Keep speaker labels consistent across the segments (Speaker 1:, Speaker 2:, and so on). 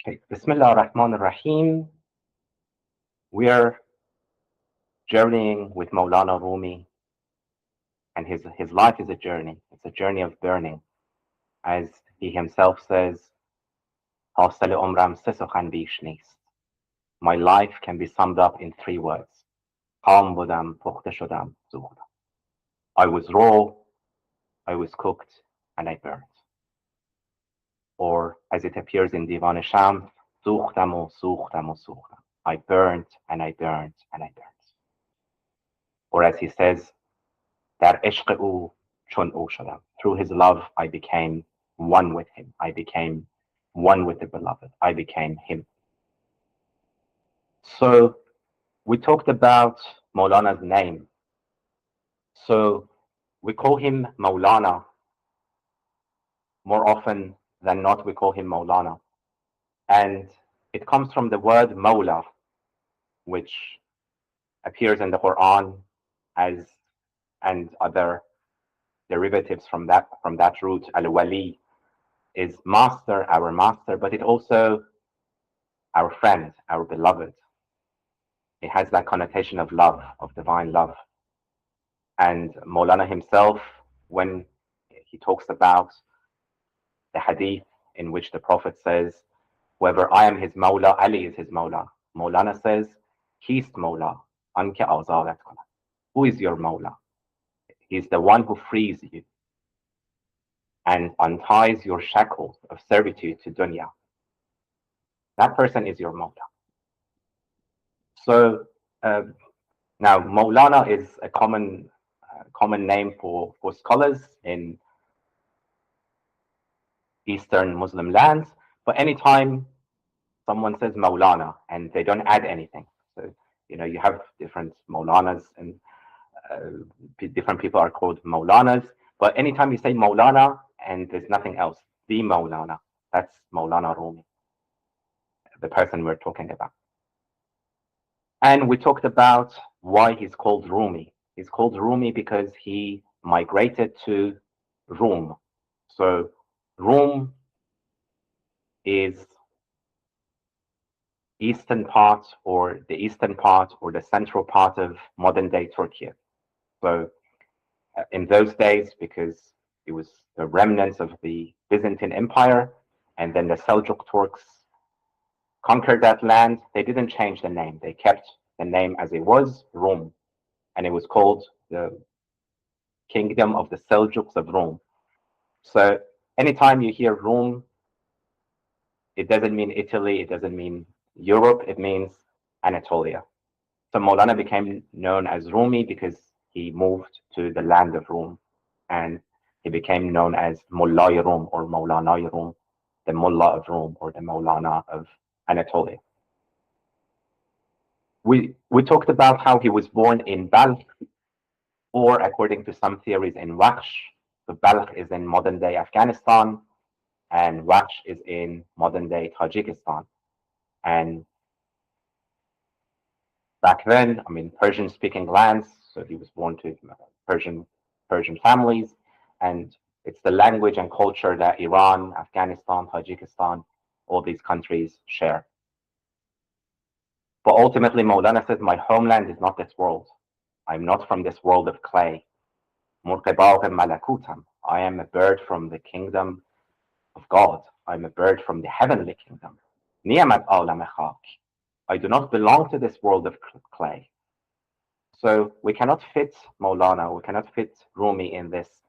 Speaker 1: Okay. Bismillah ar-Rahman ar-Rahim. We're journeying with Mawlana Rumi, and his life is a journey. It's a journey of burning. As he himself says, حاصل عمرم سه سخن بیش نیست. My life can be summed up in three words. خام بودم، پخته شدم، سوختم. I was raw, I was cooked, and I burned. Or as it appears in Divan Shams, سوختم و سوختم و سوختم. I burned and I burned and I burned. Or as he says, در عشق او چون او شدم. Through his love, I became one with him. I became one with the beloved. I became him. So we talked about Mawlana's name. So we call him Mawlana. More often than not, we call him Mawlana. And it comes from the word Mawla, which appears in the Quran as, and other derivatives from that root. Al-Wali is master, our master, but it also our friend, our beloved. It has that connotation of love, of divine love. And Mawlana himself, when he talks about the hadith in which the Prophet says, whoever I am his Mawla, Ali is his Mawla. Mawlana says, Kist Mawla, anke azadat kana. Who is your Mawla? He's the one who frees you and unties your shackles of servitude to dunya. That person is your Mawla. So now Mawlana is a common name for scholars in Eastern Muslim lands, but anytime someone says Mawlana and they don't add anything, so you have different Mawlanas and different people are called Mawlanas, but anytime you say Mawlana and there's nothing else, the Mawlana, that's Mawlana Rumi, the person we're talking about. And we talked about why he's called Rumi. He's called Rumi because he migrated to Rum. So Rum is eastern part or the central part of modern day Turkey. So in those days, because it was the remnants of the Byzantine Empire, and then the Seljuk Turks conquered that land, they didn't change the name. They kept the name as it was, Rum, and it was called the Kingdom of the Seljuks of Rome. So anytime you hear Rome, it doesn't mean Italy, it doesn't mean Europe, it means Anatolia. So Mawlana became known as Rumi because he moved to the land of Rome, and he became known as Mullah Rum or Mawlana Rum, the Mullah of Rome or the Mawlana of Anatolia. We talked about how he was born in Balkh, or according to some theories in Waksh. So Balkh is in modern day Afghanistan, and Waksh is in modern day Tajikistan. And back then, Persian speaking lands, so he was born to Persian families, and it's the language and culture that Iran, Afghanistan, Tajikistan, all these countries share. But ultimately, Mawlana says, my homeland is not this world. I'm not from this world of clay. I am a bird from the kingdom of God. I'm a bird from the heavenly kingdom. I do not belong to this world of clay. So we cannot fit Mawlana, we cannot fit Rumi in this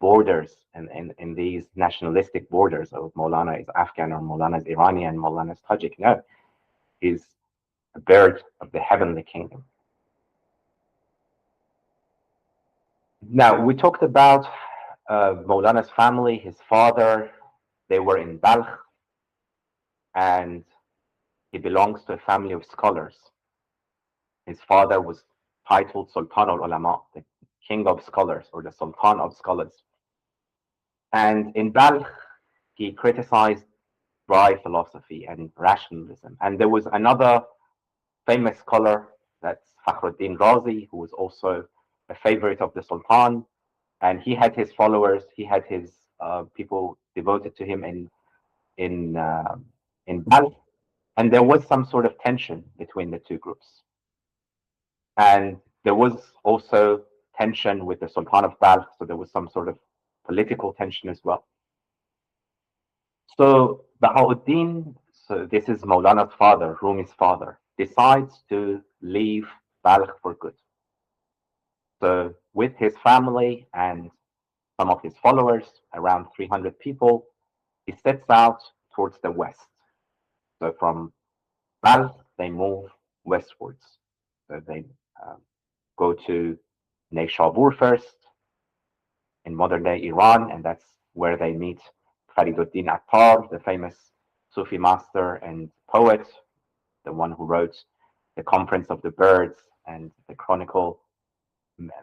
Speaker 1: borders and in these nationalistic borders of Mawlana is Afghan or Mawlana is Iranian, Mawlana is Tajik. No, he's a bird of the heavenly kingdom. Now, we talked about Mawlana's family, his father, they were in Balkh, and he belongs to a family of scholars. His father was titled Sultan al-Ulama, the king of scholars or the sultan of scholars. And in Balkh, he criticized dry philosophy and rationalism. And there was another famous scholar, that's Fakhruddin Razi, who was also a favorite of the sultan. And he had his followers, he had his people devoted to him in in Balkh, and there was some sort of tension between the two groups. And there was also tension with the Sultan of Balkh, so there was some sort of political tension as well. So Bahauddin, so this is Maulana's father, Rumi's father, decides to leave Balkh for good. So with his family and some of his followers, around 300 people, he sets out towards the west. So from Balkh, they move westwards. So they go to Neyshabur first in modern day Iran, and that's where they meet Fariduddin Attar, the famous Sufi master and poet, the one who wrote The Conference of the Birds and the Chronicle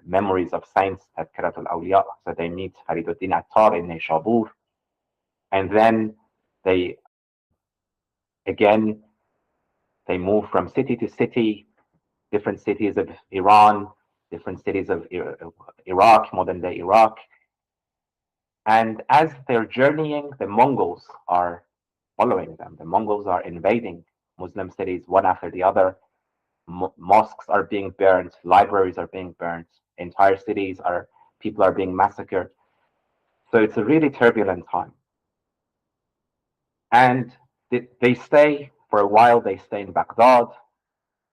Speaker 1: Memories of Saints at Karat al-Awliya. So they meet Fariduddin Attar in Neyshabur, and then they again they move from city to city, different cities of Iran, different cities of Iraq, modern day Iraq. And as they're journeying, the Mongols are following them. The Mongols are invading Muslim cities one after the other. Mosques are being burned, libraries are being burned, entire cities are, people are being massacred. So it's a really turbulent time. And they stay for a while, they stay in Baghdad.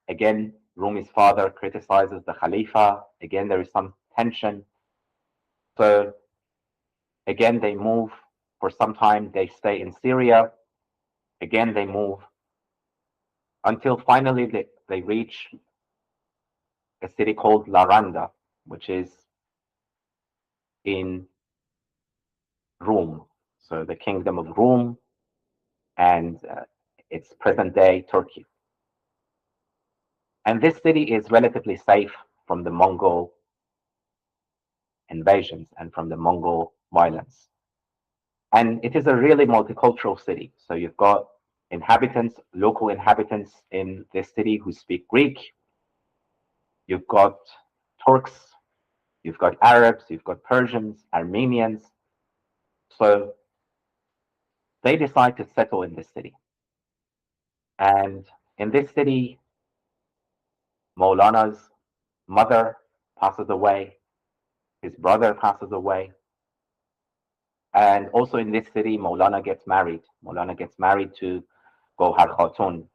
Speaker 1: Again, Rumi's father criticizes the Khalifa. Again, there is some tension. So again, they move for some time, they stay in Syria. Again, they move until finally they reach a city called Laranda, which is in Rome. So the kingdom of Rome, and it's present day Turkey. And this city is relatively safe from the Mongol invasions and from the Mongol violence. And it is a really multicultural city. So you've got inhabitants, local inhabitants in this city who speak Greek. You've got Turks, you've got Arabs, you've got Persians, Armenians. So they decide to settle in this city. And in this city, Maulana's mother passes away, his brother passes away. And also in this city, Maulana gets married. Maulana gets married to Gohar Khatun,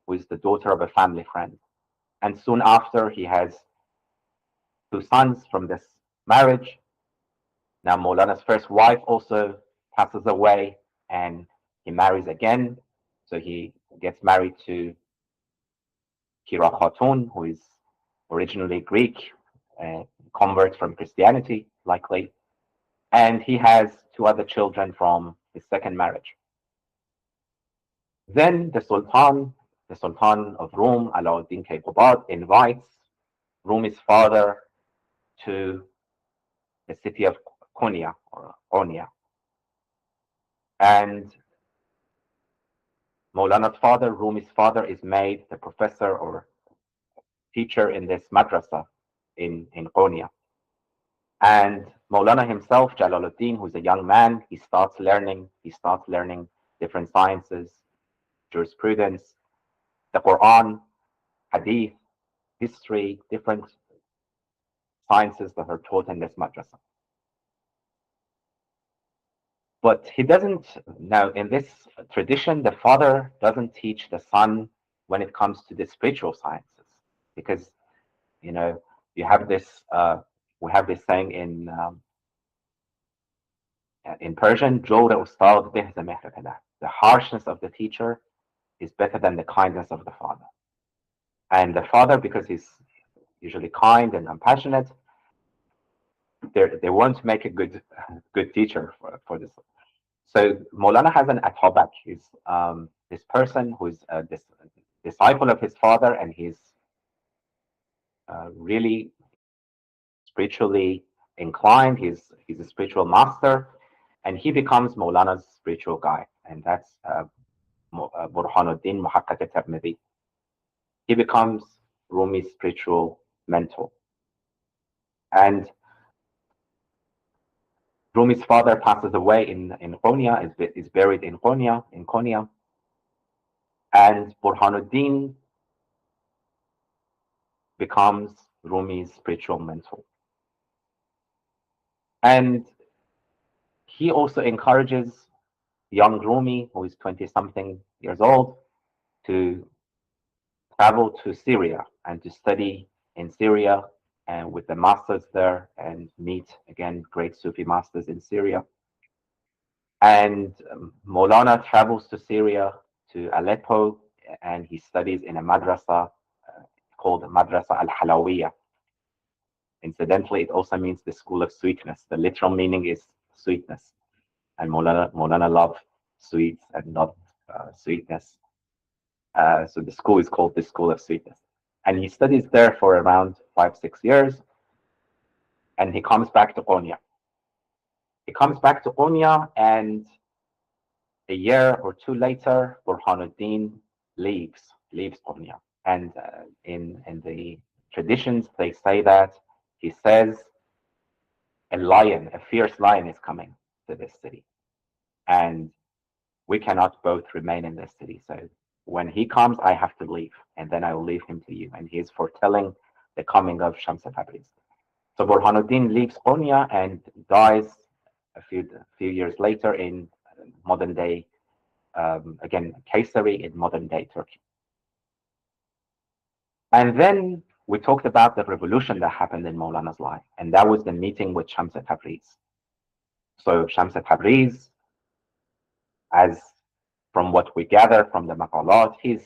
Speaker 1: who is the daughter of a family friend. And soon after, he has two sons from this marriage. Now, Maulana's first wife also passes away, and he marries again. So he gets married to Kira Khatun, who is originally Greek, convert from Christianity, likely. And he has two other children from his second marriage. Then the Sultan of Rome, Alauddin Kayqubad, invites Rumi's father to the city of Konya or Onia. And Maulana's father, Rumi's father, is made the professor or teacher in this madrasa in Konya. And Maulana himself, Jalaluddin, who's a young man, he starts learning different sciences, jurisprudence, the Quran, hadith, history, different sciences that are taught in this madrasa. But he doesn't, now in this tradition, the father doesn't teach the son when it comes to the spiritual sciences, because, you know, you have this, we have this saying in Persian, "Jawr ustad behza mehr padar." The harshness of the teacher is better than the kindness of the father. And the father, because he's usually kind and compassionate, they won't make a good teacher for this. So Maulana has an atabak. He's this person who's this disciple of his father, and he's really spiritually inclined. He's a spiritual master, and he becomes Maulana's spiritual guide, and that's Burhanuddin Muhaqqaq Tirmidhi. He becomes Rumi's spiritual mentor. And Rumi's father passes away in Konya, is buried in Konya. And Burhanuddin becomes Rumi's spiritual mentor. And he also encourages young Rumi, who is 20 something years old, to travel to Syria and to study in Syria and with the masters there and meet again great Sufi masters in Syria. And Mawlana travels to Syria, to Aleppo, and he studies in a madrasa called Madrasa al Halawiyah. Incidentally, it also means the school of sweetness. The literal meaning is sweetness. And Mawlana loved sweets and not sweetness. So the school is called the School of Sweetness. And he studies there for around 5-6 years, and he comes back to Konya. He comes back to Konya, and a year or two later, Burhanuddin leaves Konya. And in the traditions, they say that he says a fierce lion is coming to this city, and we cannot both remain in this city. So when he comes, I have to leave, and then I will leave him to you. And he is foretelling the coming of Shams of Tabriz. So Burhanuddin leaves Konya and dies a few years later in modern day, again, Kayseri in modern day Turkey. And then we talked about the revolution that happened in Mawlana's life, and that was the meeting with Shams of Tabriz. So Shams of Tabriz, as from what we gather from the maqalat, he's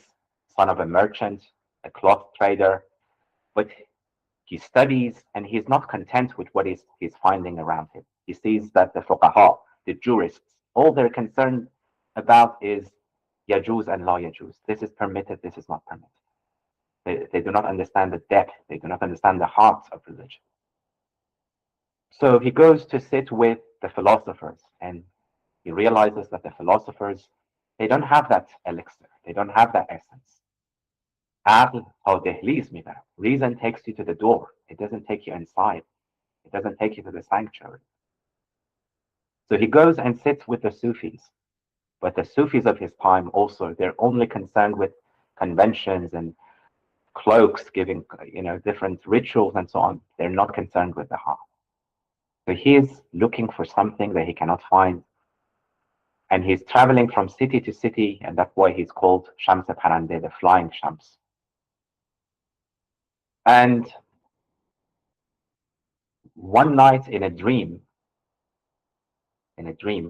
Speaker 1: son of a merchant, a cloth trader, but he studies and he's not content with what he's finding around him. He sees that the fuqaha, the jurists, all they're concerned about is yajuz and la yajuz. This is permitted, this is not permitted. They do not understand the depth, they do not understand the heart of religion. So he goes to sit with the philosophers, and he realizes that the philosophers, they don't have that elixir, they don't have that essence. Reason takes you to the door. It doesn't take you inside. It doesn't take you to the sanctuary. So he goes and sits with the Sufis. But the Sufis of his time also, they're only concerned with conventions and cloaks, giving different rituals and so on. They're not concerned with the heart. So he's looking for something that he cannot find. And he's traveling from city to city, and that's why he's called Shams Parande, the flying Shams. And one night in a dream,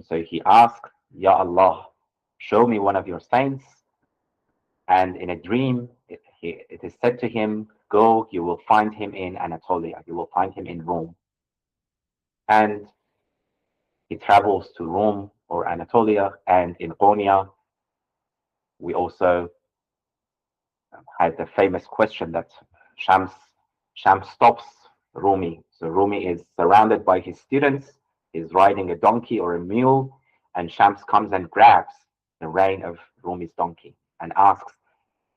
Speaker 1: so he asked, Ya Allah, show me one of your saints. And in a dream, it is said to him, go, you will find him in Anatolia, you will find him in Rome. And he travels to Rome or Anatolia, and in Konya, we also had the famous question that Shams stops Rumi. So Rumi is surrounded by his students, he's riding a donkey or a mule, and Shams comes and grabs the rein of Rumi's donkey and asks,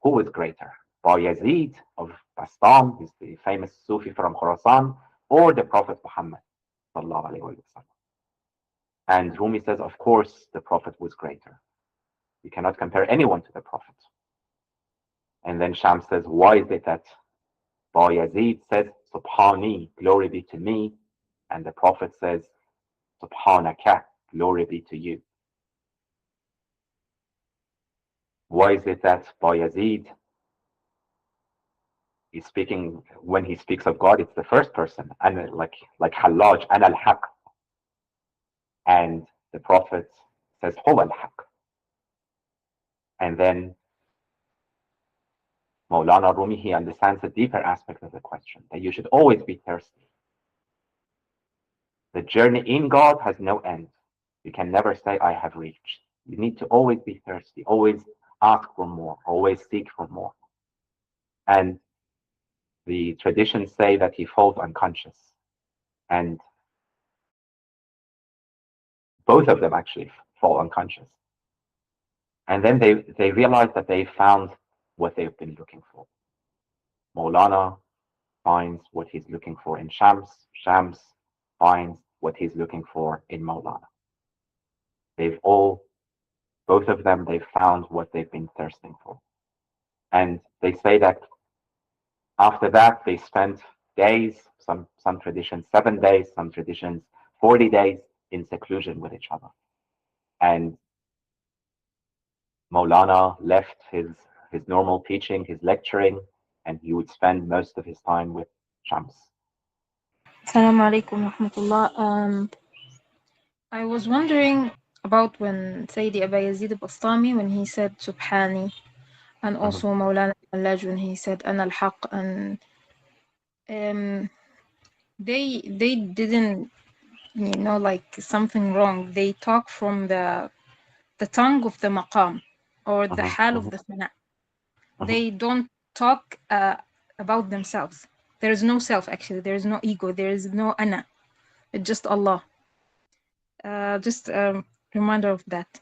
Speaker 1: who was greater, Bayezid of Bastam, who's the famous Sufi from Khorasan, or the Prophet Muhammad? And Rumi says, of course, the Prophet was greater. You cannot compare anyone to the Prophet. And then Shams says, why is it that Bayezid says, Subhani, glory be to me, and the Prophet says, Subhanaka, glory be to you? Why is it that Bayezid is speaking, when he speaks of God, it's the first person, and like Hallaj, and al-Haq, and the Prophet says, Huwa al-Haq. And then Mawlana Rumi, he understands the deeper aspect of the question, that you should always be thirsty. The journey in God has no end. You can never say, I have reached. You need to always be thirsty, always ask for more, always seek for more. And the traditions say that he falls unconscious. And both of them actually fall unconscious. And then they realize that they found what they've been looking for. Mawlana finds what he's looking for in Shams. Shams finds what he's looking for in Mawlana. They've all both of them, they found what they've been thirsting for. And they say that after that, they spent days, some traditions 7 days, some traditions 40 days in seclusion with each other. And Mawlana left his normal teaching, his lecturing, and he would spend most of his time with Shams.
Speaker 2: Assalamu alaikum wa rahmatullah. I was wondering about when Sayyidi Aba Yazid al-Bastami, when he said Subhani, and
Speaker 1: Mhm,
Speaker 2: also Mawlana al-Laj when he said Ana al-Haq, and um, they didn't, like something wrong. They talk from the tongue of the maqam or the
Speaker 1: mhm,
Speaker 2: hal of
Speaker 1: mhm,
Speaker 2: the fana.
Speaker 1: mhm.
Speaker 2: They don't talk about themselves. There is no self, actually. There is no ego. There is no ana. It's just Allah. Just a reminder of that.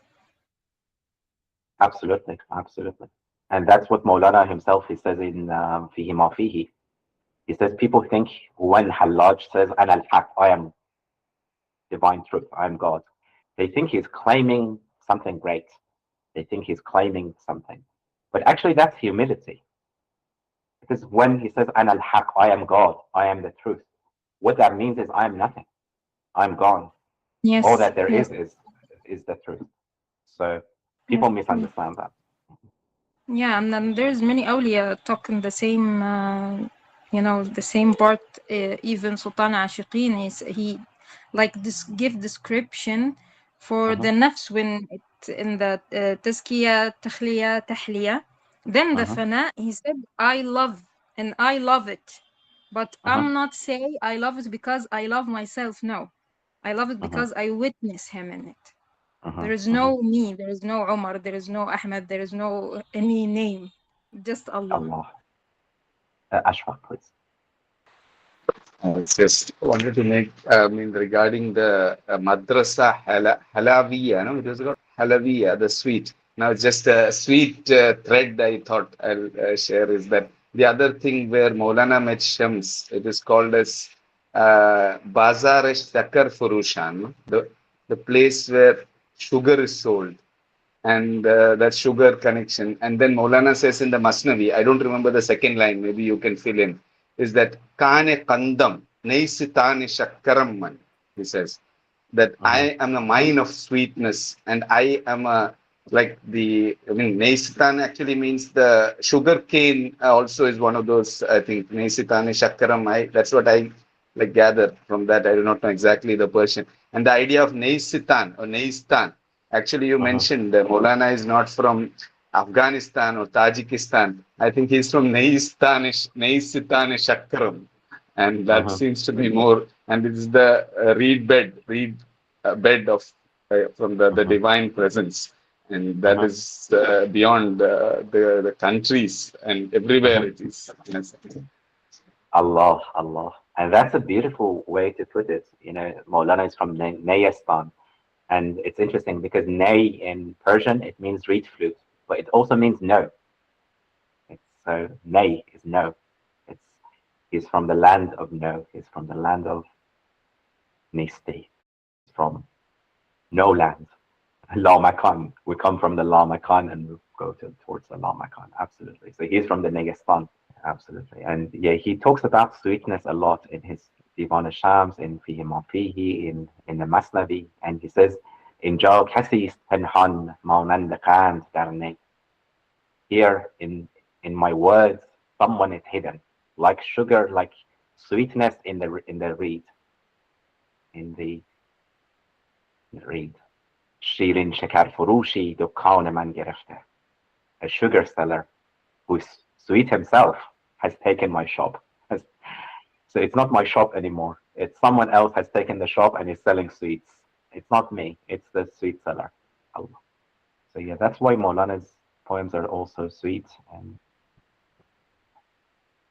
Speaker 1: Absolutely, absolutely. And that's what Maulana himself, he says in Fihi Ma Fihi. He says people think when Hallaj says, Ana al-Haq, I am divine truth, I am God. They think he's claiming something great. They think he's claiming something. But actually, that's humility. Because when he says, Ana al-Haq, I am God, I am the truth, what that means is I am nothing. I'm gone. All
Speaker 2: Yes,
Speaker 1: that there
Speaker 2: yes,
Speaker 1: is the truth. So
Speaker 2: yes,
Speaker 1: people
Speaker 2: true.
Speaker 1: misunderstand that.
Speaker 2: Yeah, and then there's many awliya talking the same, the same part. Even Sultan Ashiqin is he like this give description for
Speaker 1: Hmm.
Speaker 2: the nafs when it in the tazkiya, takhliya, tahliya. Then the
Speaker 1: Hmm.
Speaker 2: fana, he said, I love and I love it, but
Speaker 1: Hmm.
Speaker 2: I'm not saying I love it because I love myself. No, I love it
Speaker 1: Hmm.
Speaker 2: because I witness him in it.
Speaker 1: Hmm.
Speaker 2: There is
Speaker 1: Hmm.
Speaker 2: no me, there is no Omar, there is no Ahmed, there is no any name, just Allah.
Speaker 1: Allah. Ashfaq, please.
Speaker 3: Just wanted to make, I mean, regarding the madrasa halaviya, no, it was called halaviya, the sweet. Now, just a sweet thread I thought I'll share is that the other thing where Maulana met Shams, it is called as Bazar e Shakar Furushan, no? The place where sugar is sold and that sugar connection. And then Maulana says in the Masnavi, I don't remember the second line, maybe you can fill in, is that Kane Kandam, Neisitane Shakkaramman, he says, that
Speaker 1: Hmm.
Speaker 3: I am a mine of sweetness and I am a like I mean, Neisitan actually means the sugar cane also is one of those, I think, Neisitane Shakkaram. That's what I like gather from that. I do not know exactly the Persian. And the idea of Neisitan or Neistan, actually, you
Speaker 1: Hmm.
Speaker 3: mentioned Maulana is not from Afghanistan or Tajikistan. I think he's from Neistan Shakkaram. And that
Speaker 1: Hmm.
Speaker 3: seems to be more, and it is the reed bed of from the
Speaker 1: Hmm.
Speaker 3: divine presence. And that
Speaker 1: Hmm.
Speaker 3: is beyond the countries and everywhere
Speaker 1: Hmm.
Speaker 3: it is. Yes.
Speaker 1: Allah, Allah. And that's a beautiful way to put it. Maulana is from Nayastan. And it's interesting because Nay in Persian, it means reed flute, but it also means no. So Nay is no. It's He's from the land of no. He's from the land of Nisti. He's from no land. La Makan. We come from the La Makan and we go towards the La Makan. Absolutely. So he's from the Negestan. Absolutely. And yeah, he talks about sweetness a lot in his Divan al-Shams, in Fihi Ma Fihi, in the Masnavi. And he says, اینجا کسی است پنهان مانند قند در نی. Here in my words, someone is hidden, like sugar, like sweetness in the reed, in the reed. شیرین شکر فروشی دکان من گرفته. A sugar seller who's sweet himself has taken my shop. So it's not my shop anymore. It's someone else has taken the shop and is selling sweets. It's not me. It's the sweet seller. Allah. So yeah, that's why Maulana's poems are also sweet. And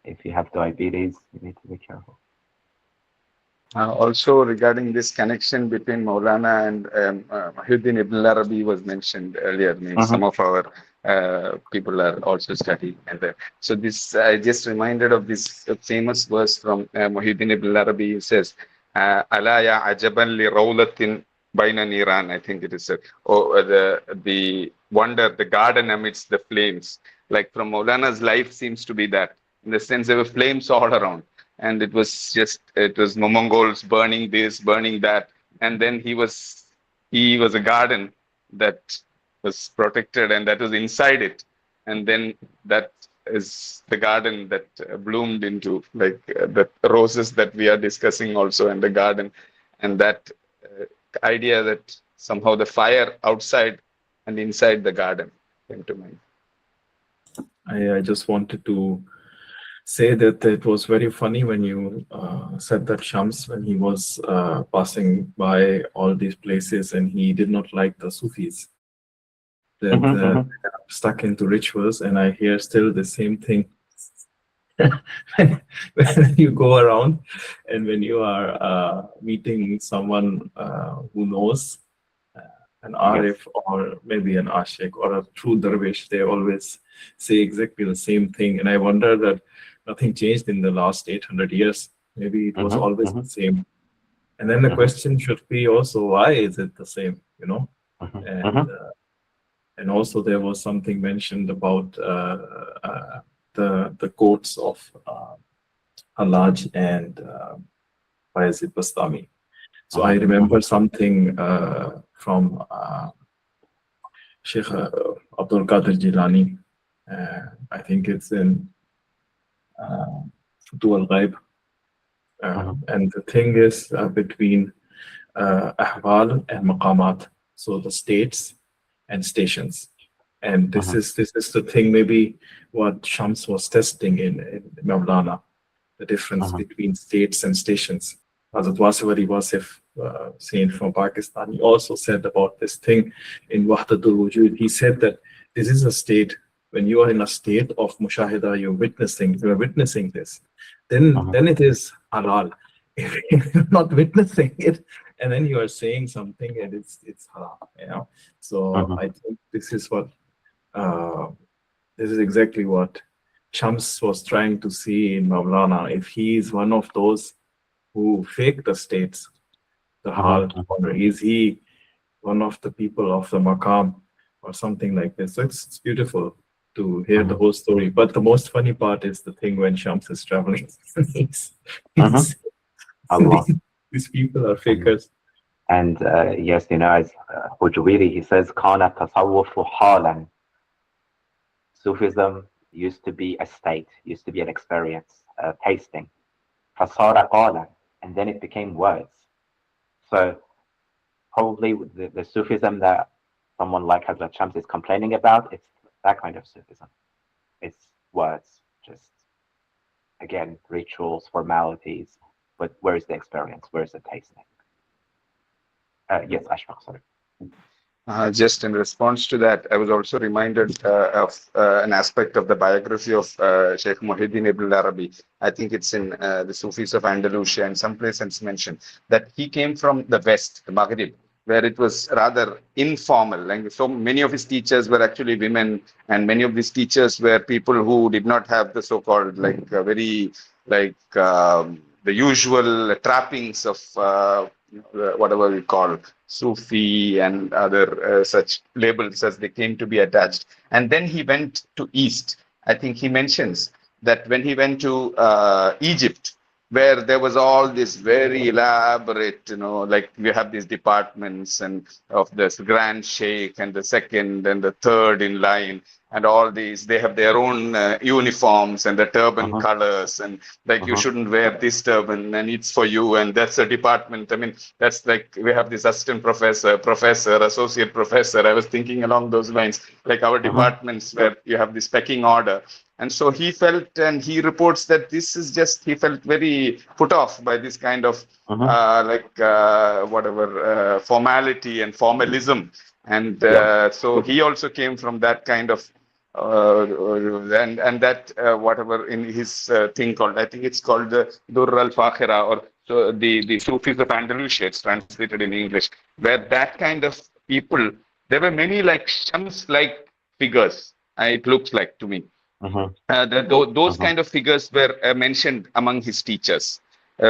Speaker 1: if you have diabetes, you need to be careful.
Speaker 3: Also, regarding this connection between Maulana and Muhyiddin Ibn Arabi was mentioned earlier. I mean,
Speaker 1: Mm-hmm.
Speaker 3: some of our people are also studying. And so this, I just reminded of this famous verse from Muhyiddin Ibn Arabi. He says, "Ala ya ajaban li rawlatin Bainan Iran, I think it is said. Oh, the wonder, the garden amidst the flames. Like from Mawlana's life seems to be that. In the sense there were flames all around. And it was Mongols burning this, burning that. And then he was a garden that was protected and that was inside it. And then that is the garden that bloomed into like the roses that we are discussing also in the garden. And that idea that somehow the fire outside and inside the garden came to mind.
Speaker 4: I just wanted to say that it was very funny when you said that Shams, when he was passing by all these places and he did not like the Sufis, that stuck into rituals, and I hear still the same thing. when you go around and when you are meeting someone who knows, an Arif or maybe an Ashik or a true dervish, they always say exactly the same thing. And I wonder that nothing changed in the last 800 years. Maybe it was always the same. And then the question should be also, why is it the same, you know? And also there was something mentioned about the quotes of Halaj and Bayezid Bastami. So I remember something from Sheikh Abdul Qadir Jilani. I think it's in Dual Ghaib. And the thing is between Ahwal and Maqamat, so the states and stations. And this is the thing, maybe what Shams was testing in Mawlana, the difference between states and stations. Hazrat Wasiwari Wasif, saint from Pakistan, he also said about this thing in Wahdatul Wujud. He said that this is a state, when you are in a state of mushahida, you're witnessing this, then it is halal. If you're not witnessing it, and then you are saying something and it's haram, you know. So I think this is what this is exactly what Shams was trying to see in Mawlana. If he is one of those who fake the states, the hal, or is he one of the people of the maqam or something like this? So it's beautiful to hear the whole story. But the most funny part is the thing when Shams is traveling. These people are fakers.
Speaker 1: And yes, you know, as Hujwiri, he says, "Kana tasawwufu halan." Sufism used to be a state, used to be an experience, tasting. Fasara qalan, and then it became words. So probably the Sufism that someone like Hazrat Shams is complaining about, it's that kind of Sufism. It's words, just again, rituals, formalities, but where's the experience? Where's the tasting? Yes, Ashfaq, sorry.
Speaker 3: Just in response to that, I was also reminded of an aspect of the biography of Sheikh Muhyiddin Ibn Arabi. I think it's in the Sufis of Andalusia, and someplace it's mentioned that he came from the West, the Maghrib, where it was rather informal. Like so many of his teachers were actually women, and many of his teachers were people who did not have the so-called the usual trappings of whatever we call Sufi and other such labels as they came to be attached. And then he went to East. I think he mentions that when he went to Egypt, where there was all this very elaborate, like we have these departments and of this grand sheikh and the second and the third in line, and all these, they have their own uniforms and the turban colors, and like you shouldn't wear this turban and it's for you, and that's a department. I mean, that's like we have this assistant professor, associate professor. I was thinking along those lines, like our departments where you have this pecking order. And so he felt, and he reports that this is just, he felt very put off by this kind of formality and formalism. And so he also came from that kind of, and that whatever in his thing called, I think it's called the Durr al-Fakhira, or so the Sufis of Andalusia, it's translated in English, where that kind of people, there were many like Shams-like figures, it looks like to me. Those kind of figures were mentioned among his teachers.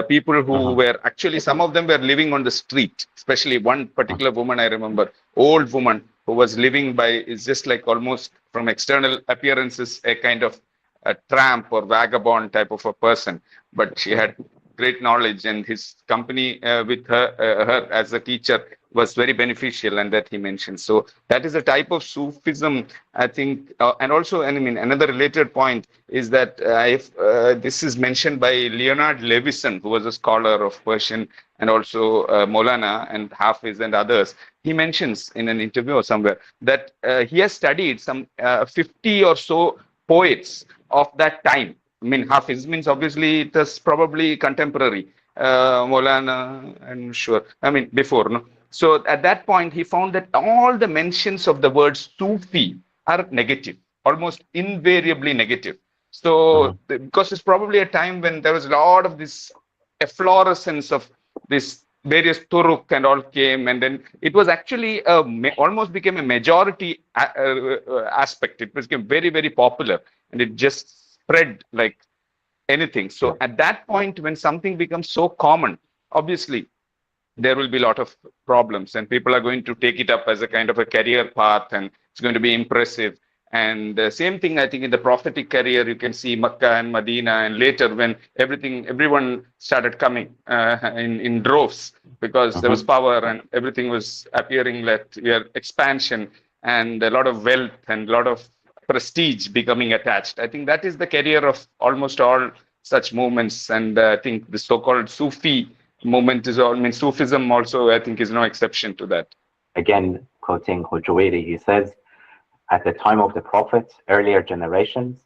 Speaker 3: people who were actually, some of them were living on the street, especially one particular woman I remember, old woman who was living by, is just like almost from external appearances, a kind of a tramp or vagabond type of a person, but she had great knowledge, and his company with her as a teacher was very beneficial, and that he mentioned. So that is a type of Sufism, I think. And also, I mean, another related point is that if this is mentioned by Leonard Levison, who was a scholar of Persian, and also Mawlana and Hafiz and others. He mentions in an interview or somewhere that he has studied some 50 or so poets of that time. I mean, Hafiz means obviously it is probably contemporary. Mawlana, I'm sure. I mean, before, no? So at that point, he found that all the mentions of the word Sufi are negative, almost invariably negative. So, because it's probably a time when there was a lot of this efflorescence of this various turuk and all came, and then it was actually almost became a majority aspect. It became very, very popular, and it just spread like anything. So at that point, when something becomes so common, obviously there will be a lot of problems, and people are going to take it up as a kind of a career path, and it's going to be impressive. And same thing, I think, in the prophetic career, you can see Makkah and Medina, and later when everyone started coming in droves, because there was power and everything was appearing like expansion and a lot of wealth and a lot of prestige becoming attached. I think that is the career of almost all such movements, and I think the so-called Sufi movement is all, I mean, Sufism also, I think, is no exception to that.
Speaker 1: Again, quoting Hujuwairi, he says, at the time of the Prophet, earlier generations,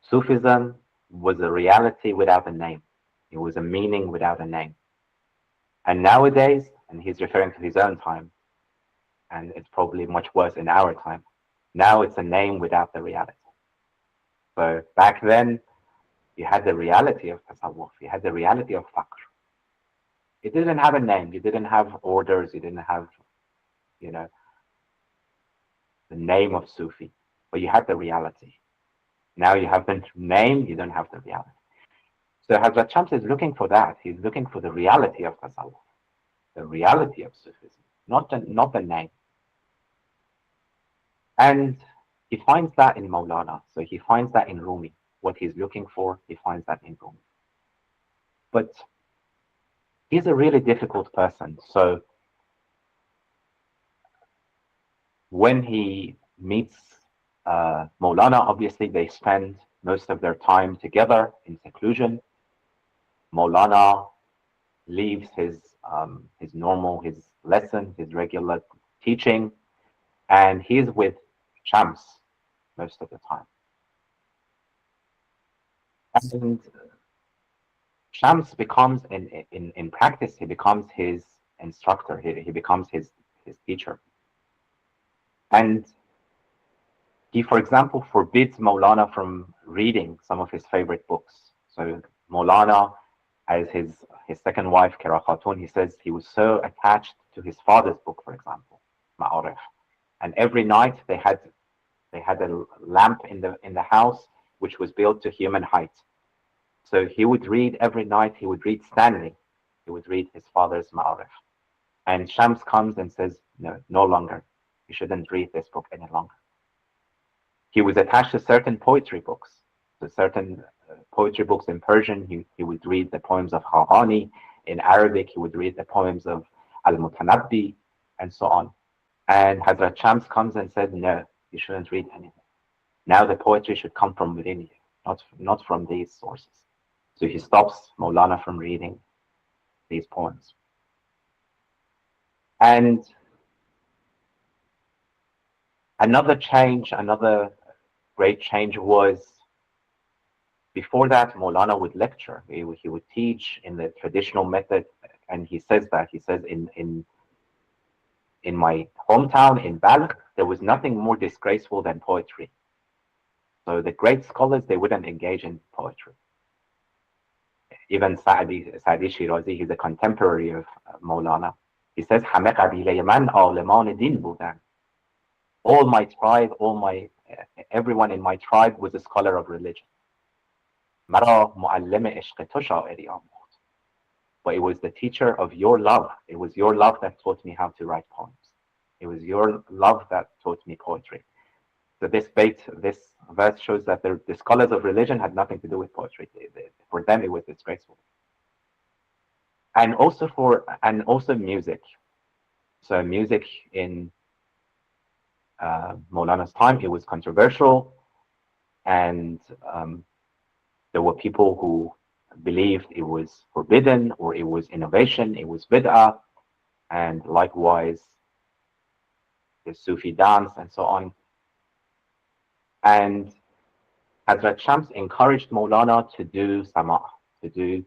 Speaker 1: Sufism was a reality without a name. It was a meaning without a name. And nowadays, and he's referring to his own time, and it's probably much worse in our time, now it's a name without the reality. So back then, you had the reality of Tasawwuf, you had the reality of Faqr. It didn't have a name, you didn't have orders, you didn't have, you know, the name of Sufi, but you had the reality. Now you have the name, you don't have the reality. So Hazrat Shams is looking for that. He's looking for the reality of Tasawwuf, the reality of Sufism, not the name. And he finds that in Mawlana. So he finds that in Rumi. What he's looking for, he finds that in Rumi. But he's a really difficult person. So when he meets Mawlana, obviously they spend most of their time together in seclusion. Mawlana leaves his lesson, his regular teaching, and he's with Shams most of the time. And Shams becomes, in practice, he becomes his instructor. He becomes his teacher. And he, for example, forbids Mawlana from reading some of his favorite books. So Mawlana, as his second wife, Kara Khatun, he says he was so attached to his father's book, for example, Ma'arif. And every night they had a lamp in the house which was built to human height. So he would read every night, he would read standing. He would read his father's Ma'arif. And Shams comes and says, no longer. You shouldn't read this book any longer. He was attached to certain poetry books. So certain poetry books in Persian, he would read the poems of Khaqani. In Arabic, he would read the poems of Al-Mutanabbi, and so on. And Hazrat Shams comes and says, no, you shouldn't read anything. Now the poetry should come from within you, not from these sources. So he stops Mawlana from reading these poems. And another great change was, before that, Mawlana would lecture. He would teach in the traditional method, and he says, in my hometown, in Balkh, there was nothing more disgraceful than poetry. So the great scholars, they wouldn't engage in poetry. Even Sa'di Shirazi, he's a contemporary of Mawlana. He says, "Hame qabile man aleman din budan." All my tribe, everyone in my tribe was a scholar of religion. Mara muallim ishq to sha'iri amukht. but it was the teacher of your love. It was your love that taught me how to write poems. It was your love that taught me poetry. So this verse shows that the scholars of religion had nothing to do with poetry. For them, it was disgraceful. And also music. So music in Mawlana's time, it was controversial, and there were people who believed it was forbidden, or it was innovation, it was bid'ah, and likewise the Sufi dance and so on. And Hazrat Shams encouraged Mawlana to do Sema, to do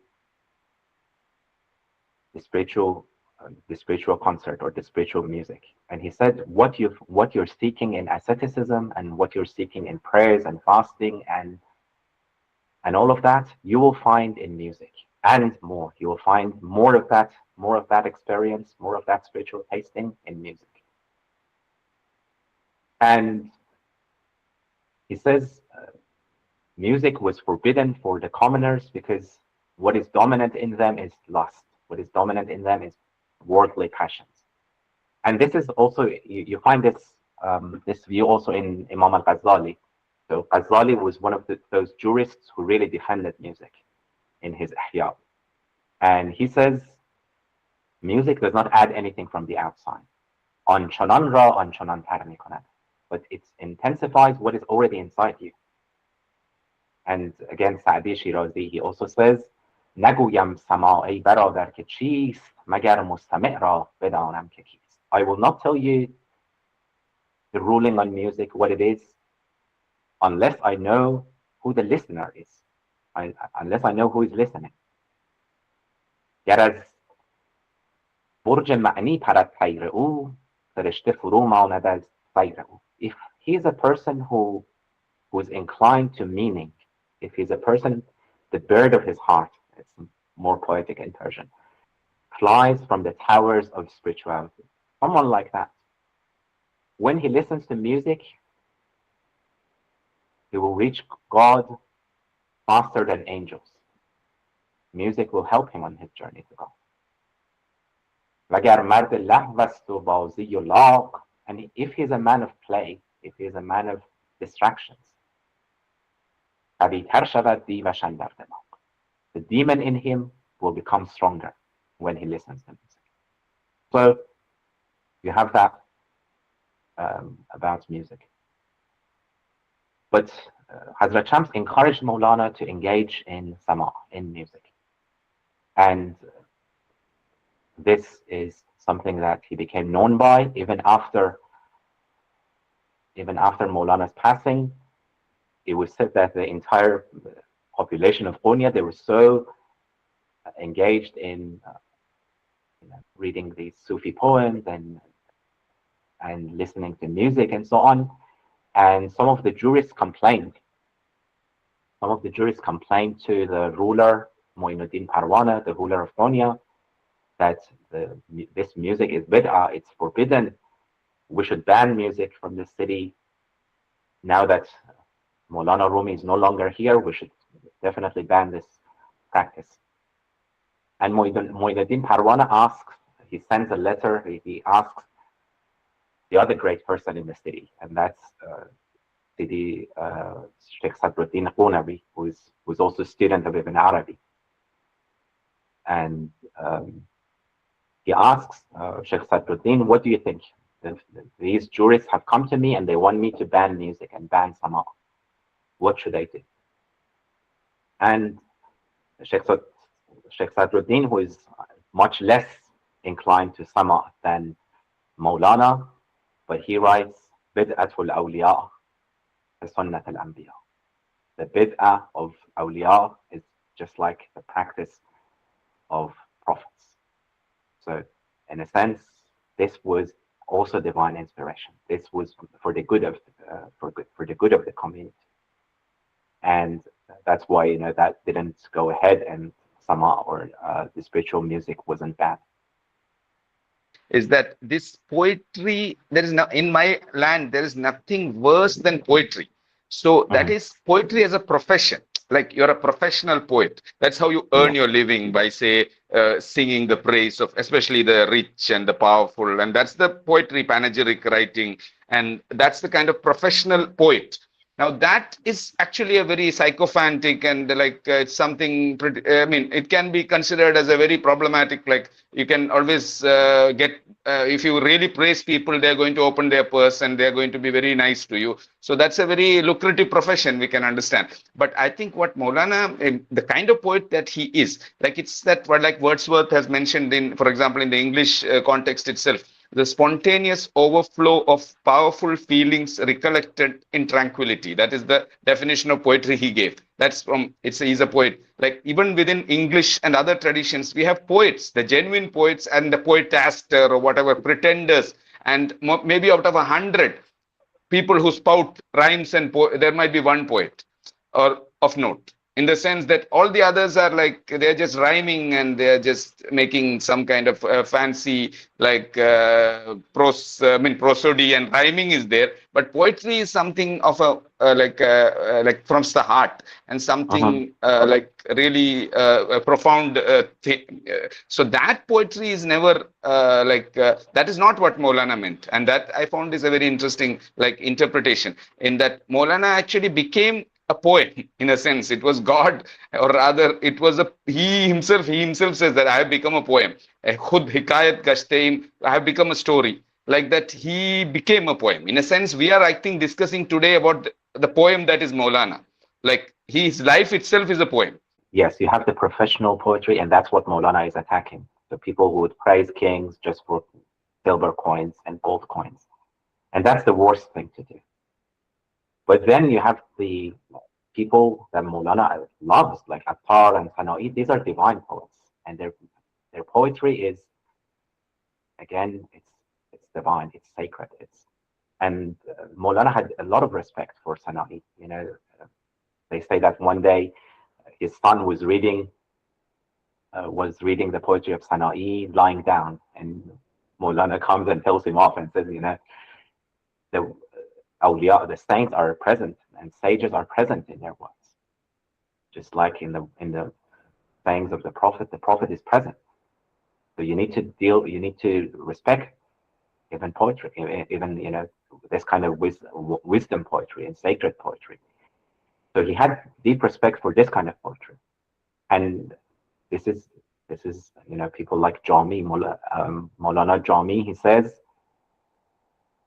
Speaker 1: the spiritual concert or the spiritual music. And he said, what you're seeking in asceticism and what you're seeking in prayers and fasting and all of that, you will find in music and more. You will find more of that experience, more of that spiritual tasting in music. And he says music was forbidden for the commoners because what is dominant in them is lust. What is dominant in them is worldly passions. And this is also, you find this view also in Imam al-Ghazali. So Ghazali was one of those jurists who really defended music in his Ihya. And he says, music does not add anything from the outside. Anchanan ra anchanan tar mikonad. But it intensifies what is already inside you. And again, Sa'di Shirazi, he also says, نگویم سما ای برادر که چیست مگر مستمع را بدانم که کیست. I will not tell you the ruling on music, what it is, unless I know who the listener is, unless I know who is listening. گر از برج معنی پرد طیر او فرشته فرو ماند از سیر او. If he is a person who is inclined to meaning, if he's a person, the bird of his heart, it's more poetic in Persian, flies from the towers of spirituality. Someone like that. When he listens to music, he will reach God faster than angels. Music will help him on his journey to God. وگر مرد لهو است و بازی و لاغ, and if he's a man of play, if he's a man of distractions, قوی‌تر شود دیوش اندر دماغ. The demon in him will become stronger when he listens to music. So you have that about music. But Hazrat Shams encouraged Mawlana to engage in Sama, in music. And this is something that he became known by even after Mawlana's passing. It was said that the entire population of Konya, they were so engaged in reading these Sufi poems and listening to music and so on. And some of the jurists complained. Some of the jurists complained to the ruler, Muinuddin Parwana, the ruler of Konya, that this music is bid'ah, it's forbidden. We should ban music from the city. Now that Mawlana Rumi is no longer here, we should definitely ban this practice. And Muinuddin Parwana asks, he sends a letter, he asks the other great person in the city, and that's Sidi Sheikh Sadruddin Qunabi, who's also a student of Ibn Arabi. And he asks Sheikh Sadruddin, what do you think? These jurists have come to me and they want me to ban music and ban Sama. What should I do? And Sheikh Sadruddin, who is much less inclined to Sama than Mawlana, but he writes, Bid'atul awliya sunnat al-anbiya. The bid'ah of awliya is just like the practice of prophets. So in a sense, this was also divine inspiration. This was for the good of the community. And that's why, that didn't go ahead, and Sama or the spiritual music wasn't banned.
Speaker 3: Is that this poetry, there is no, in my land, there is nothing worse than poetry. So that is poetry as a profession. Like you're a professional poet. That's how you earn your living, by say singing the praise of especially the rich and the powerful. And that's the poetry, panegyric writing. And that's the kind of professional poet. Now that is actually a very sycophantic and like it's something pretty, I mean, it can be considered as a very problematic, like you can always get, if you really praise people, they're going to open their purse and they're going to be very nice to you. So that's a very lucrative profession, we can understand. But I think what Maulana, the kind of poet that he is, like it's that what like Wordsworth has mentioned in, for example, in the English context itself, the spontaneous overflow of powerful feelings recollected in tranquility. That is the definition of poetry he gave. That's from, he's a poet. Like even within English and other traditions, we have poets, the genuine poets and the poetaster or whatever, pretenders. And maybe out of 100 people who spout rhymes and there might be one poet or of note, in the sense that all the others are like they're just rhyming and they're just making some kind of fancy like prosody, and rhyming is there, but poetry is something of a like from the heart and something like really a profound thing. So that poetry is never that is not what Maulana meant, and that I found is a very interesting like interpretation, in that Maulana actually became a poet in a sense. It was God, or rather it was he himself says that I have become a poem. Khud hikayat gashte, I have become a story. Like that he became a poem. In a sense, we are I think discussing today about the poem that is Maulana. Like his life itself is a poem.
Speaker 1: Yes, you have the professional poetry, and that's what Maulana is attacking. The people who would praise kings just for silver coins and gold coins. And that's the worst thing to do. But then you have the people that Maulana loves, like Attar and Sana'i. These are divine poets, and their poetry is, again, it's divine, it's sacred. And Maulana had a lot of respect for Sana'i. You know, they say that one day his son was reading the poetry of Sana'i lying down, and Maulana comes and tells him off and says, you know, the awliya, the saints are present and sages are present in their words. Just like in the sayings of the Prophet is present. So you need to respect even poetry, even you know, this kind of wisdom poetry and sacred poetry. So he had deep respect for this kind of poetry. And this is you know, people like Jami, Maulana Jami, he says,